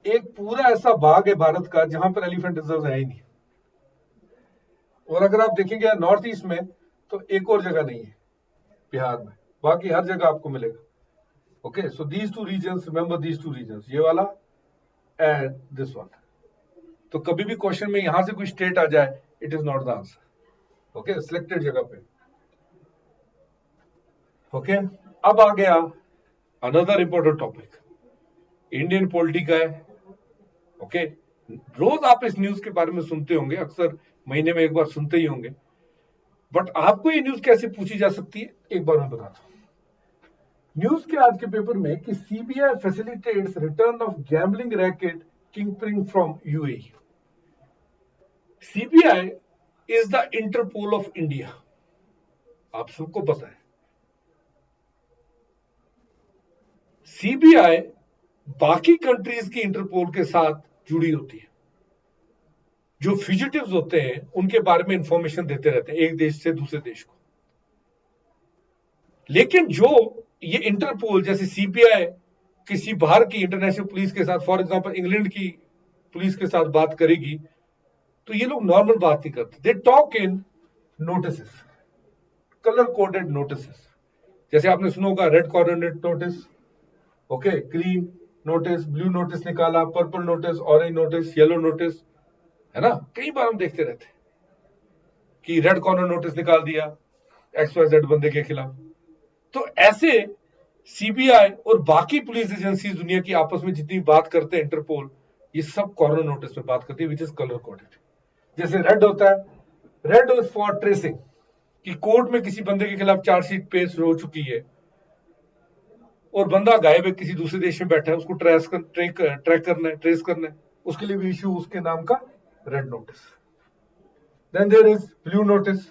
एक पूरा ऐसा भाग है भारत का जहां पर एलिफेंट रिजर्व है ही नहीं। और अगर आप देखेंगे नॉर्थ ईस्ट में तो एक और जगह नहीं है बिहार में, बाकी हर जगह आपको मिलेगा। Okay so these two reasons, remember these two reasons, ये वाला एंड दिस वन। तो कभी भी क्वेश्चन में यहां से कोई स्टेट आ जाए, it is not the answer. Okay selected जगह पे। ओके अब आ गया another important topic, Indian polity का है। ओके रोज आप इस न्यूज के बारे में सुनते होंगे, अक्सर महीने में एक बार सुनते ही होंगे, बट आपको ये न्यूज कैसे पूछी जा सकती है एक बार मैं बताता हूं। न्यूज के आज के पेपर में कि CBI facilitates return of gambling racket kingpin from UAE. CBI is the Interpol of India, आप सबको पता है। सीबीआई बाकी कंट्रीज की इंटरपोल के साथ जुड़ी होती है, जो फ्यूजिटिव्स होते हैं उनके बारे में इंफॉर्मेशन देते रहते हैं एक देश से दूसरे देश को। लेकिन जो ये इंटरपोल जैसे सीबीआई किसी बाहर की इंटरनेशनल पुलिस के साथ, फॉर एग्जांपल इंग्लैंड की पुलिस के साथ बात करेगी, तो ये लोग नॉर्मल बात नहीं करते, they talk in notice, colour coded notice. जैसे आपने सुना होगा red corner notice, okay green notice, blue notice निकाला, purple notice, orange notice, yellow notice, है ना। कई बार हम देखते रहते हैं कि रेड कॉर्नर नोटिस निकाल दिया XYZ बंदे के खिलाफ। तो ऐसे सीबीआई और बाकी पुलिस एजेंसी दुनिया की आपस में जितनी बात करते हैं इंटरपोल, ये सब कॉर्नर नोटिस में बात करती है, विच इज कलर कोडेड। जैसे रेड होता है, रेड इज फॉर ट्रेसिंग, कि कोर्ट में किसी बंदे के खिलाफ चार्जशीट पेश हो चुकी है और बंदा गायब है, किसी दूसरे देश में बैठा है, उसको ट्रैक करना है, ट्रेस करना है, उसके लिए भी इश्यू उसके नाम का red notice. Then there is blue notice.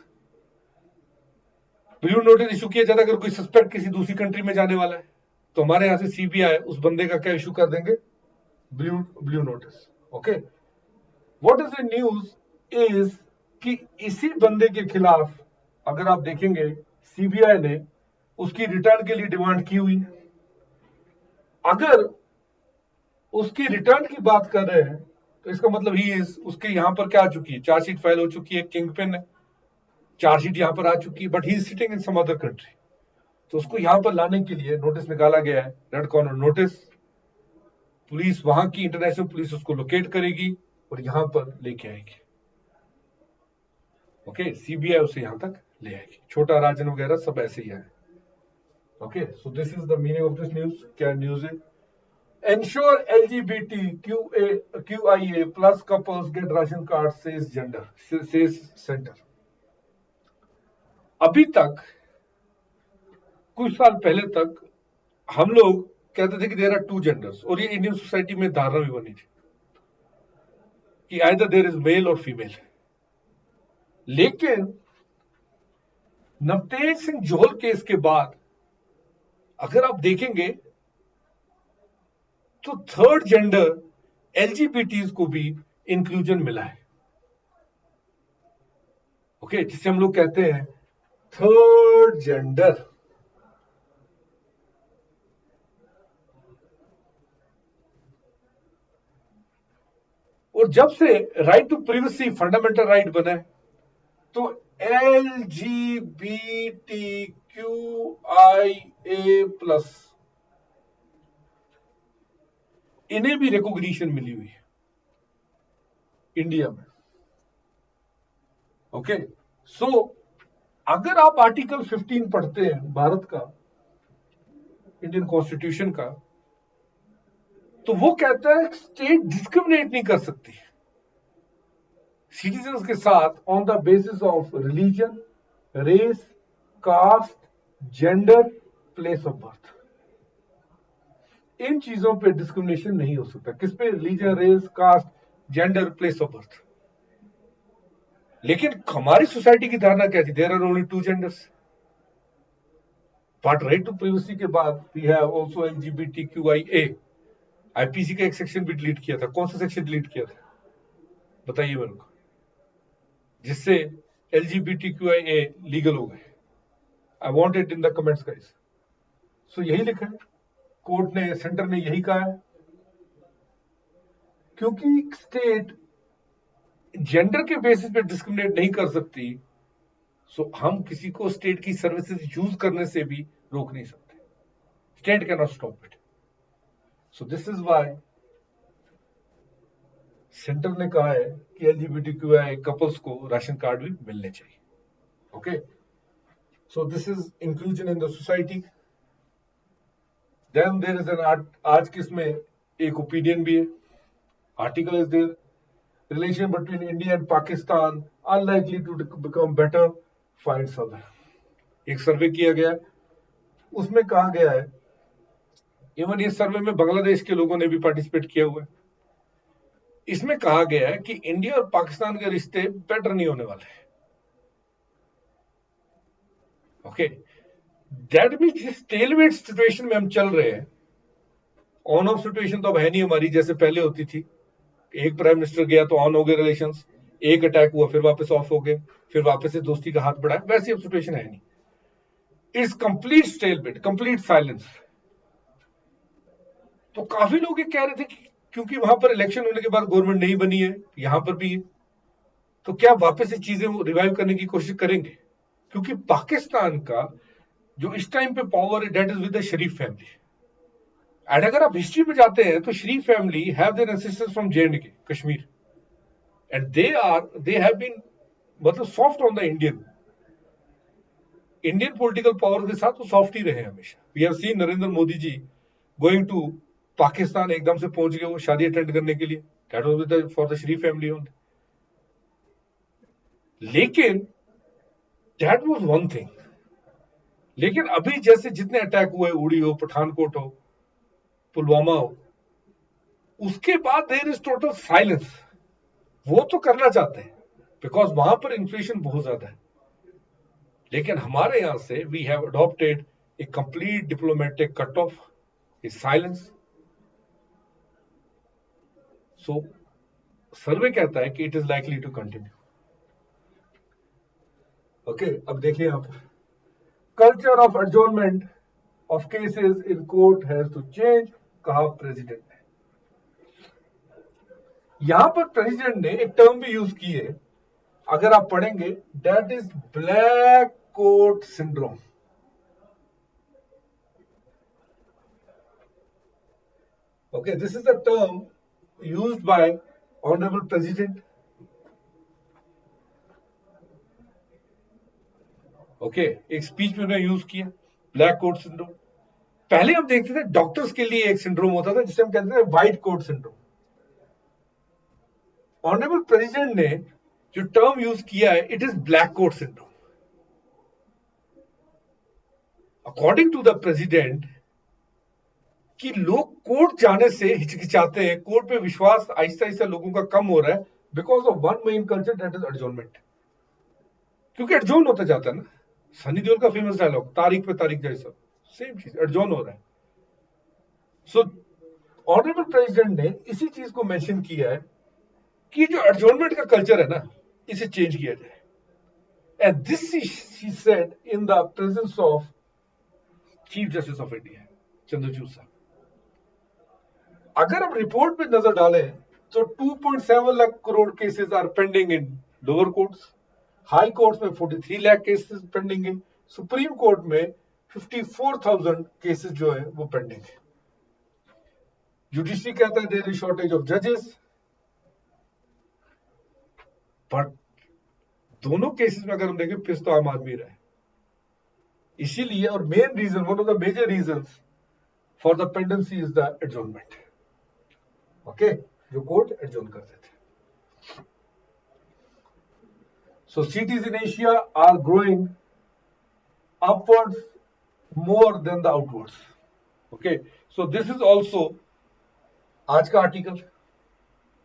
Blue notice issue किया जाता है अगर कोई सस्पेक्ट किसी दूसरी कंट्री में जाने वाला है, तो हमारे यहां से सीबीआई उस बंदे का क्या इशू कर देंगे, blue notice. Okay what is the news is कि इसी बंदे के खिलाफ अगर आप देखेंगे सीबीआई ने उसकी रिटर्न के लिए डिमांड की हुई। अगर उसकी रिटर्न की बात कर रहे हैं तो इसका मतलब ही इज उसके यहां पर क्या आ चुकी है, चार्जशीट फाइल हो चुकी है, किंग पिन है, चार्जशीट यहां पर आ चुकी है, but he is sitting in some other country. तो उसको यहां पर लाने के लिए नोटिस निकाला गया है, रेड कॉर्नर नोटिस। पुलिस वहां की इंटरनेशनल पुलिस उसको लोकेट करेगी और यहां पर लेके आएगी। ओके सीबीआई उसे यहां तक ले आएगी, छोटा राजन वगैरह सब ऐसे ही है। Okay so this is the meaning of this news. क्या न्यूज है, ensure LGBTQIA plus couples get ration card says gender says center। अभी तक कुछ साल पहले तक हम लोग कहते थे कि देयर आर टू जेंडर्स, और ये इंडियन सोसाइटी में धारणा भी बनी थी कि आइदर देयर इज मेल और फीमेल। लेकिन नवतेज सिंह जोहल केस के बाद अगर आप देखेंगे तो थर्ड जेंडर एलजीबीटीज को भी इंक्लूजन मिला है। ओके जिसे हम लोग कहते हैं थर्ड जेंडर। और जब से right to privacy fundamental right बना है तो LGBTQIA+ इन्हें भी रिकॉग्निशन मिली हुई है इंडिया में। ओके सो अगर आप आर्टिकल 15 पढ़ते हैं भारत का इंडियन कॉन्स्टिट्यूशन का, तो वो कहता है स्टेट डिस्क्रिमिनेट नहीं कर सकती सिटीजन्स के साथ on the basis of religion, race, caste, gender, place of birth. इन चीजों पे डिस्क्रिमिनेशन नहीं हो सकता। किस पे? Religion, race, caste, gender, place of birth. लेकिन हमारी सोसाइटी की धारणा क्या थी? There are only two genders. But right to privacy के बाद we have also LGBTQIA। IPC का एक सेक्शन भी डिलीट किया था। कौन सा सेक्शन डिलीट किया था बताइए मेरे को, जिससे LGBTQIA लीगल हो गए? I want it in the comments guys. So यही लिखा है, कोर्ट ने, सेंटर ने यही कहा है, क्योंकि स्टेट जेंडर के बेसिस पे डिस्क्रिमिनेट नहीं कर सकती, सो हम किसी को स्टेट की सर्विसेज यूज करने से भी रोक नहीं सकते। State can not stop it. So this is why centre ने कहा है कि LGBTQI कपल्स को राशन कार्ड भी मिलने चाहिए। Okay, so this is inclusion in the society. Then there is an आज की इसमें एक ओपिनियन भी है। Article is there, relation between India and Pakistan unlikely to become better, find somewhere। एक सर्वे किया गया, उसमें कहा गया है, इवन इस सर्वे में बांग्लादेश के लोगों ने भी पार्टिसिपेट किया हुआ है। इसमें कहा गया है कि इंडिया और पाकिस्तान के रिश्ते बेटर नहीं होने वाले। ओके, दैट मीन्स जिस स्टेलमेट सिचुएशन में हम चल रहे हैं, ऑन ऑफ सिचुएशन तो अब है नहीं हमारी जैसे पहले होती थी। एक प्राइम मिनिस्टर गया तो ऑन हो गए रिलेशंस, एक अटैक हुआ फिर वापस ऑफ हो गए, फिर वापस से दोस्ती का हाथ बढ़ाया, वैसी अब सिचुएशन है नहीं। It's complete stalemate, complete silence. तो काफी लोग ये कह रहे थे कि क्योंकि वहां पर इलेक्शन होने के बाद गवर्नमेंट नहीं बनी है, यहां पर भी है, तो क्या वापस ये चीजें रिवाइव करने की कोशिश करेंगे? क्योंकि पाकिस्तान का जो इस टाइम पे पावर है, that is with the Sharif family. And अगर आप हिस्ट्री में जाते हैं तो Sharif family have their ancestors from J&K, Kashmir, and they have been मतलब soft on the Indian political power के साथ वो सॉफ्ट ही रहे हमेशा। We have seen Narendra Modi ji going to Pakistan, एकदम से पहुंच गए वो शादी अटेंड करने के लिए, that was for the Sharif family only. लेकिन दैट वाज वन थिंग। लेकिन अभी जैसे जितने अटैक हुए, उड़ी हो, पठानकोट हो, पुलवामा हो, उसके बाद देयर इज टोटल साइलेंस। वो तो करना चाहते हैं बिकॉज वहां पर इन्फ्लेशन बहुत ज्यादा है, लेकिन हमारे यहां से we have adopted a complete diplomatic cut off, a silence. So survey कहता है कि it is likely to continue. Okay, अब देखिए यहां पर culture of adjournment of cases in court has to change, कहा प्रेसिडेंट ने। यहां पर प्रेसिडेंट ने एक टर्म भी यूज की है, अगर आप पढ़ेंगे, that is black coat syndrome. Okay, this is the term used by honourable president. Okay, एक स्पीच में उन्होंने यूज किया ब्लैक कोट सिंड्रोम। पहले हम देखते थे डॉक्टर्स के लिए एक सिंड्रोम होता था जिसे हम कहते थे white coat syndrome. Honourable president ने जो टर्म यूज किया है, it is black coat syndrome. According to the president, कि लोग कोर्ट जाने से हिचकिचाते हैं, कोर्ट पे विश्वास आहिस्ता आहिस्ता लोगों का कम हो रहा है because of one main culture, that is adjournment. क्योंकि एडजॉर्न होता जाता है ना, सनी देओल का फेमस डायलॉग, तारीख पे तारीख जैसा, सेम चीज एडजॉर्न हो रहा है। सो ऑनरेबल प्रेसिडेंट ने इसी चीज को मेंशन किया है कि जो एडजॉर्नमेंट का कल्चर है ना, इसे चेंज किया जाए। And this he said in the presence of chief justice of India Chandrachud साहब। अगर हम रिपोर्ट पे नजर डालें तो 2.7 lakh crore cases are pending in lower courts, high courts में 43 लाख केसेस पेंडिंग है, सुप्रीम कोर्ट में 54,000 केसेस जो है वो पेंडिंग है। जुडिशरी कहता है देयर इज शॉर्टेज ऑफ जजेस, बट दोनों केसेस में अगर हम देखें पिस तो आम आदमी रहा है। इसीलिए, और main reason, one of the major reasons for the pendency is the adjournment. Okay, जो कोर्ट एडजॉर्न करते थे। So cities in Asia are growing upwards more than the outwards. Okay, so this is also आज का आर्टिकल,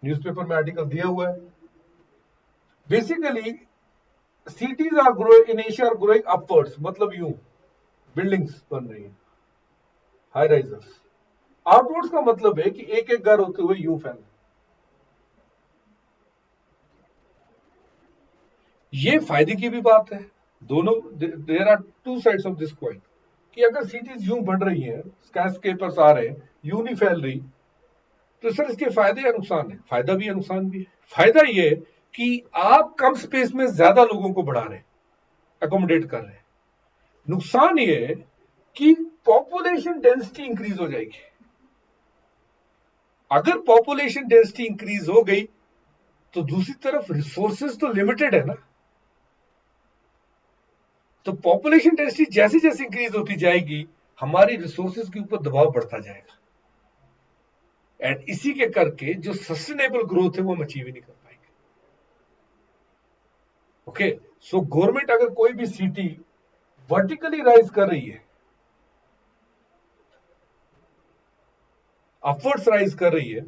न्यूज़पेपर में आर्टिकल दिया हुआ है. Basically cities are growing in Asia are growing upwards, मतलब यूं बिल्डिंग्स बन रही हैं, हाई राइजर्स. आउटवर्ड्स का मतलब है कि एक एक घर होते हुए यूं फैल. ये फायदे की भी बात है. दोनों, there are two sides of this coin, कि अगर सिटीज यूं बढ़ रही हैं, स्काईस्केपर्स आ रहे हैं, यूं नहीं फैल रही, तो सर इसके फायदे या नुकसान है? फायदा भी है, नुकसान भी है. फायदा ये कि आप कम स्पेस में ज्यादा लोगों को बढ़ा रहे हैं, अकोमोडेट कर रहे हैं. नुकसान ये है कि पॉपुलेशन डेंसिटी इंक्रीज हो जाएगी. अगर पॉपुलेशन डेंसिटी इंक्रीज हो गई तो दूसरी तरफ रिसोर्सेज तो लिमिटेड है ना. तो पॉपुलेशन डेंसिटी जैसे जैसे इंक्रीज होती जाएगी, हमारी रिसोर्सेज के ऊपर दबाव बढ़ता जाएगा. एंड इसी के करके जो सस्टेनेबल ग्रोथ है वो हम अचीव ही नहीं कर पाएंगे. ओके, सो गवर्नमेंट अगर कोई भी सिटी वर्टिकली राइज कर रही है, अपवर्ड्स राइज कर रही है,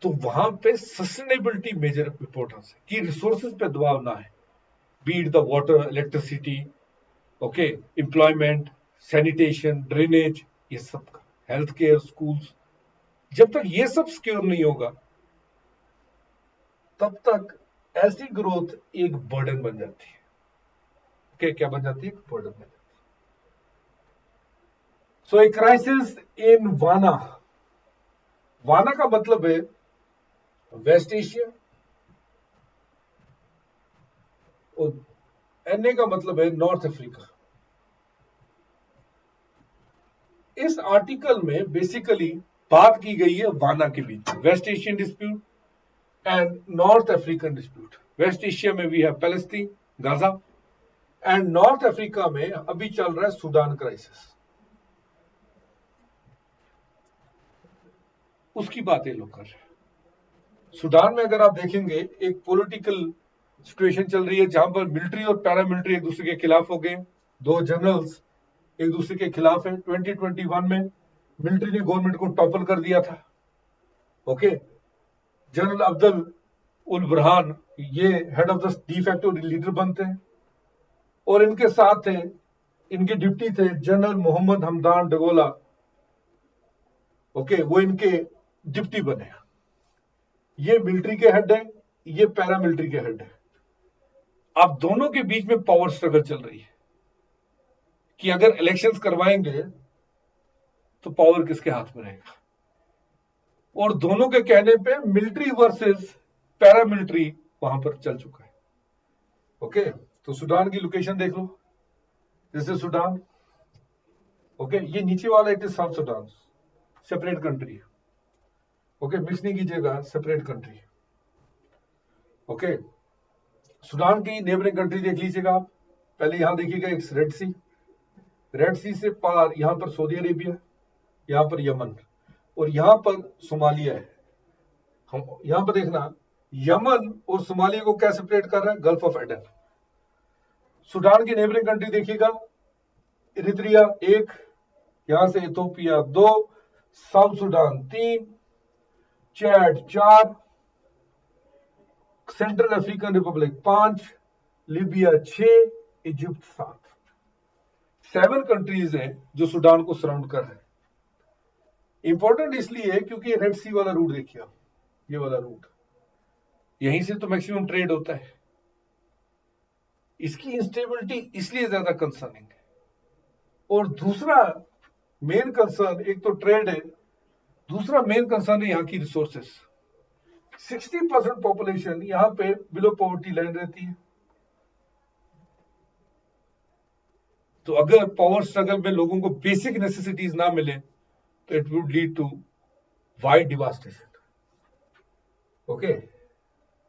तो वहां पे सस्टेनेबिलिटी मेजर इंपॉर्टेंस है कि रिसोर्सेज पे दबाव ना है. B it the water, electricity, okay, employment, sanitation, drainage, ये सब का, हेल्थ केयर, स्कूल्स. जब तक ये सब सिक्योर नहीं होगा तब तक ऐसी ग्रोथ एक बर्डन बन जाती है. ओके, क्या बन जाती है? बर्डन बन जाती है. सो ए क्राइसिस इन वाना. वाना का मतलब है वेस्ट एशिया, और एनए का मतलब है नॉर्थ अफ्रीका. इस आर्टिकल में बेसिकली बात की गई है वाना के बीच, west Asian dispute and north African dispute. West Asia में भी है Palestine, Gaza, and north Africa में अभी चल रहा है सूडान क्राइसिस. उसकी बातें लोग कर रहे हैं. सूडान में अगर आप देखेंगे एक पॉलिटिकल सिचुएशन चल रही है जहां पर मिलिट्री और पैरामिलिट्री एक दूसरे के खिलाफ हो गए. दो जनरल्स एक दूसरे के खिलाफ है. 2021 में मिलिट्री ने गवर्नमेंट को टॉपल कर दिया था. ओके, जनरल अब्दुल उल बुरहान ये head of the de facto leader बनते हैं, और इनके साथ थे, इनके डिप्टी थे जनरल मोहम्मद हमदान डगोला. ओके, वो इनके डिप्टी बने. ये मिलिट्री के हेड है, ये पैरामिलिट्री के हेड है. अब दोनों के बीच में पावर स्ट्रगल चल रही है कि अगर इलेक्शंस करवाएंगे तो पावर किसके हाथ में रहेगा. और दोनों के कहने पे मिलिट्री वर्सेस पैरामिलिट्री वहां पर चल चुका है. ओके, तो सूडान की लोकेशन देख लो. This is Sudan. ओके, ये नीचे वाला it is south Sudan, separate country है. ओके, मिक्स नहीं कीजिएगा, सेपरेट कंट्री. ओके, सूडान की नेबरिंग कंट्री देख लीजिएगा आप. पहले यहां देखिएगा एक रेड सी, रेड सी से पार यहां पर सऊदी अरेबिया, यहां पर यमन, और यहां पर सोमालिया है. हम यहां पर देखना, यमन और सोमालिया को क्या सेपरेट कर रहा है? Gulf of Aden. सूडान की नेबरिंग कंट्री देखिएगा, इरिट्रिया एक, यहां से इथोपिया दो, साउथ सूडान तीन, चैड चार, सेंट्रल अफ्रीकन रिपब्लिक पांच, लीबिया 6, इजिप्ट 7. 7 कंट्रीज हैं जो सूडान को सराउंड कर रहे हैं. इंपॉर्टेंट इसलिए है क्योंकि रेड सी वाला रूट देखिए, ये वाला रूट, यहीं से तो मैक्सिमम ट्रेड होता है. इसकी इंस्टेबिलिटी इसलिए ज्यादा कंसर्निंग है. और दूसरा मेन कंसर्न, एक तो ट्रेड है, दूसरा मेन कंसर्न है यहां की रिसोर्सेस. 60% पॉपुलेशन यहां पे बिलो पॉवर्टी लाइन रहती है. तो अगर पावर स्ट्रगल में लोगों को बेसिक नेसेसिटीज ना मिले तो it would lead to wide devastation. Okay,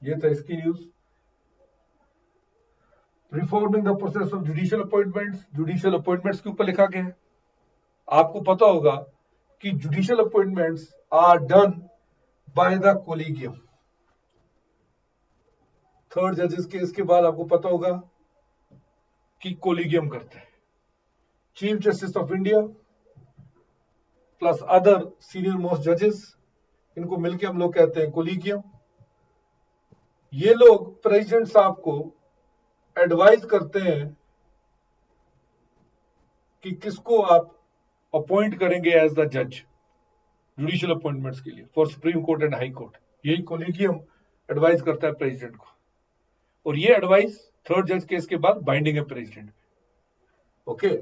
ये था इसकी news. Reforming the process of judicial appointments. Judicial appointments के ऊपर लिखा गया है. आपको पता होगा कि judicial appointments are done by the collegium. Third जजेस केस के बाद आपको पता होगा कि कोलिगियम करता है, chief justice of India plus other senior most जजेस, इनको मिलकर हम लोग कहते हैं कोलिगियम। ये लोग प्रेसिडेंट साहब को एडवाइज करते हैं कि किसको आप अपॉइंट करेंगे एज द जज जुडिशियल अपॉइंटमेंट्स के लिए for supreme court and high court. यही कोलिगियम एडवाइज करता है प्रेसिडेंट को, और ये एडवाइस थर्ड जज केस के बाद बाइंडिंग है प्रेसिडेंट। ओके,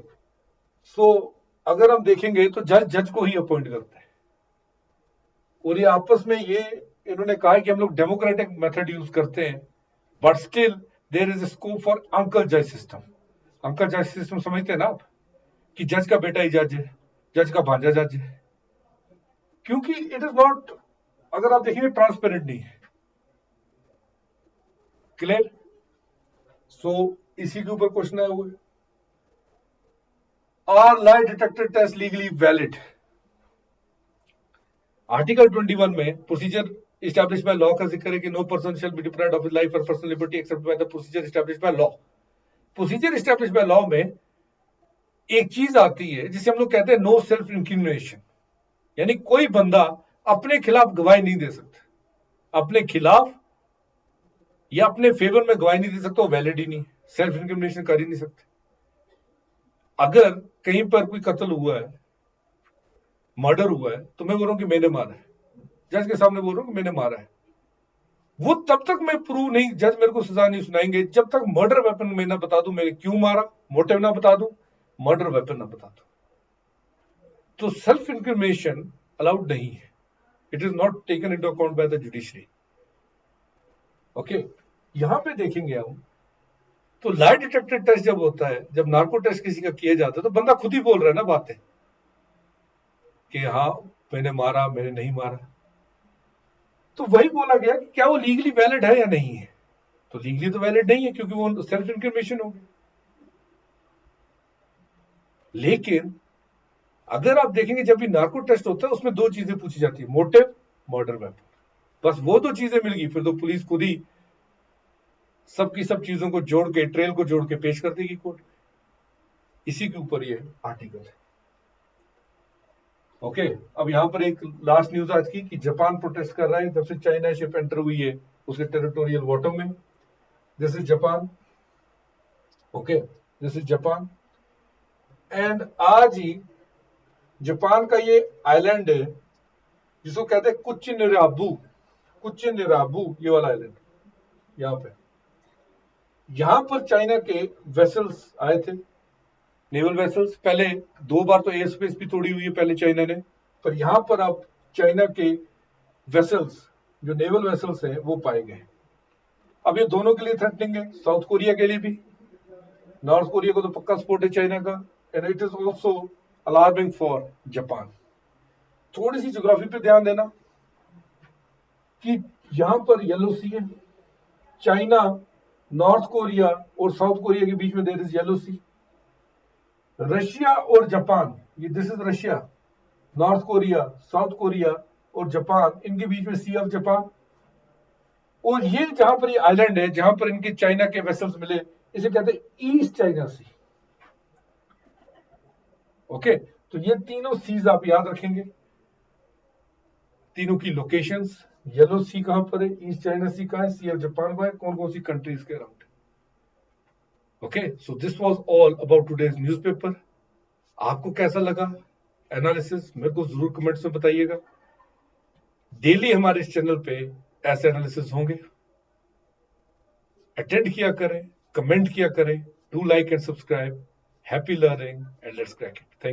सो अगर हम देखेंगे तो जज को ही अपॉइंट करता है, और ये आपस में ये इन्होंने कहा है कि हम लोग डेमोक्रेटिक मेथड यूज करते हैं, but still there is scope for uncle जज सिस्टम। अंकल जज सिस्टम समझते हैं ना आप, कि जज का बेटा ही जज है, जज का भांजा जज है, क्योंकि इट इज नॉट, अगर आप देखेंगे ट्रांसपेरेंट नहीं है। क्लियर? सो इसी के ऊपर क्वेश्चन आया हुआ है, are lie detector test legally valid? Article 21 में प्रोसीजर established by law का जिक्र है कि no person shall be deprived of his life or personal liberty except by the procedure established by law। Procedure established by law में एक चीज आती है जिसे हम लोग कहते हैं नो सेल्फ इंक्रिमिनेशन, यानी कोई बंदा अपने खिलाफ गवाही नहीं दे सकता, अपने खिलाफ या अपने फेवर में गवाही नहीं दे सकता, वो वैलिड ही नहीं, सेल्फ इंक्रिमिनेशन कर ही नहीं सकते। अगर कहीं पर कोई कत्ल हुआ है, मर्डर हुआ है, तो मैं बोल रहा हूं कि मैंने मारा है, जज के सामने बोल रहा हूं कि मैंने मारा है, वो तब तक मैं प्रूव नहीं, जज मेरे को सजा नहीं सुनाएंगे जब तक मर्डर वेपन मैं ना बता दूं, मैंने क्यों मारा, मोटिव ना बता दूं, मर्डर वेपन ना बता दूं। तो सेल्फ इंक्रिमिनेशन अलाउड नहीं है, it is not taken into account by the judiciary. Okay, यहां पे देखेंगे हम तो लाई डिटेक्टर टेस्ट जब होता है, जब नार्को टेस्ट किसी का किया जाता है, तो बंदा खुद ही बोल रहा है ना बातें कि हाँ मैंने मारा, मैंने नहीं मारा। तो वही बोला गया कि क्या वो लीगली वैलिड है या नहीं है, तो लीगली तो वैलिड नहीं है क्योंकि वो सेल्फ इंक्रिमिनेशन होगी। लेकिन अगर आप देखेंगे जब भी नार्को टेस्ट होता है उसमें दो चीजें पूछी जाती है, मोटिव, मर्डर वेपन, बस वो दो चीजें मिल गई, फिर तो पुलिस खुद ही सबकी सब चीजों को जोड़ के, ट्रेल को जोड़ के पेश कर देगी कोर्ट। इसी के ऊपर ये आर्टिकल है। ओके, अब यहां पर एक लास्ट न्यूज आज की कि जापान प्रोटेस्ट कर रहा है जब से चाइना शिप एंटर हुई है उसके टेरिटोरियल वाटर में। This is Japan, okay, this is Japan. And आज ही जापान का ये आइलैंड है जिसको कहते हैं कुचिनिराबू, कुचिनिराबू, ये वाला आइलैंड यहां पर चाइना के वेसल्स आए थे, नेवल वेसल्स। पहले दो बार तो एयर स्पेस भी तोड़ी हुई है पहले चाइना ने, पर यहां पर अब चाइना के वेसल्स, जो नेवल वेसल्स हैं, वो पाए गए। अब ये दोनों के लिए थ्रेटनिंग है, साउथ कोरिया के लिए भी, नॉर्थ कोरिया को तो पक्का सपोर्ट है चाइना का, and it is also alarming for Japan. थोड़ी सी ज्योग्राफी पे ध्यान देना कि यहां पर येलो सी है, चाइना, नॉर्थ कोरिया और साउथ कोरिया के बीच में there is yellow sea. Russia और जापान, ये this is Russia, north Korea, south Korea और जापान, इनके बीच में सी ऑफ जापान। और ये जहां पर ये आइलैंड है जहां पर इनके चाइना के वेसल्स मिले, इसे कहते हैं ईस्ट चाइना सी। ओके, तो ये तीनों सीज आप याद रखेंगे, तीनों की लोकेशंस। येलो सी कहां पर है, ईस्ट चाइना सी कहां है, सी ऑफ जापान कहां है, कौन कौन सी कंट्रीज के around. Okay, so this was all about today's newspaper. आपको कैसा लगा एनालिसिस, मेरे को जरूर कमेंट्स में बताइएगा। डेली हमारे इस चैनल पे ऐसे एनालिसिस होंगे, अटेंड किया करें, कमेंट किया करें, do like and subscribe. Happy learning and let's crack it. Thank you.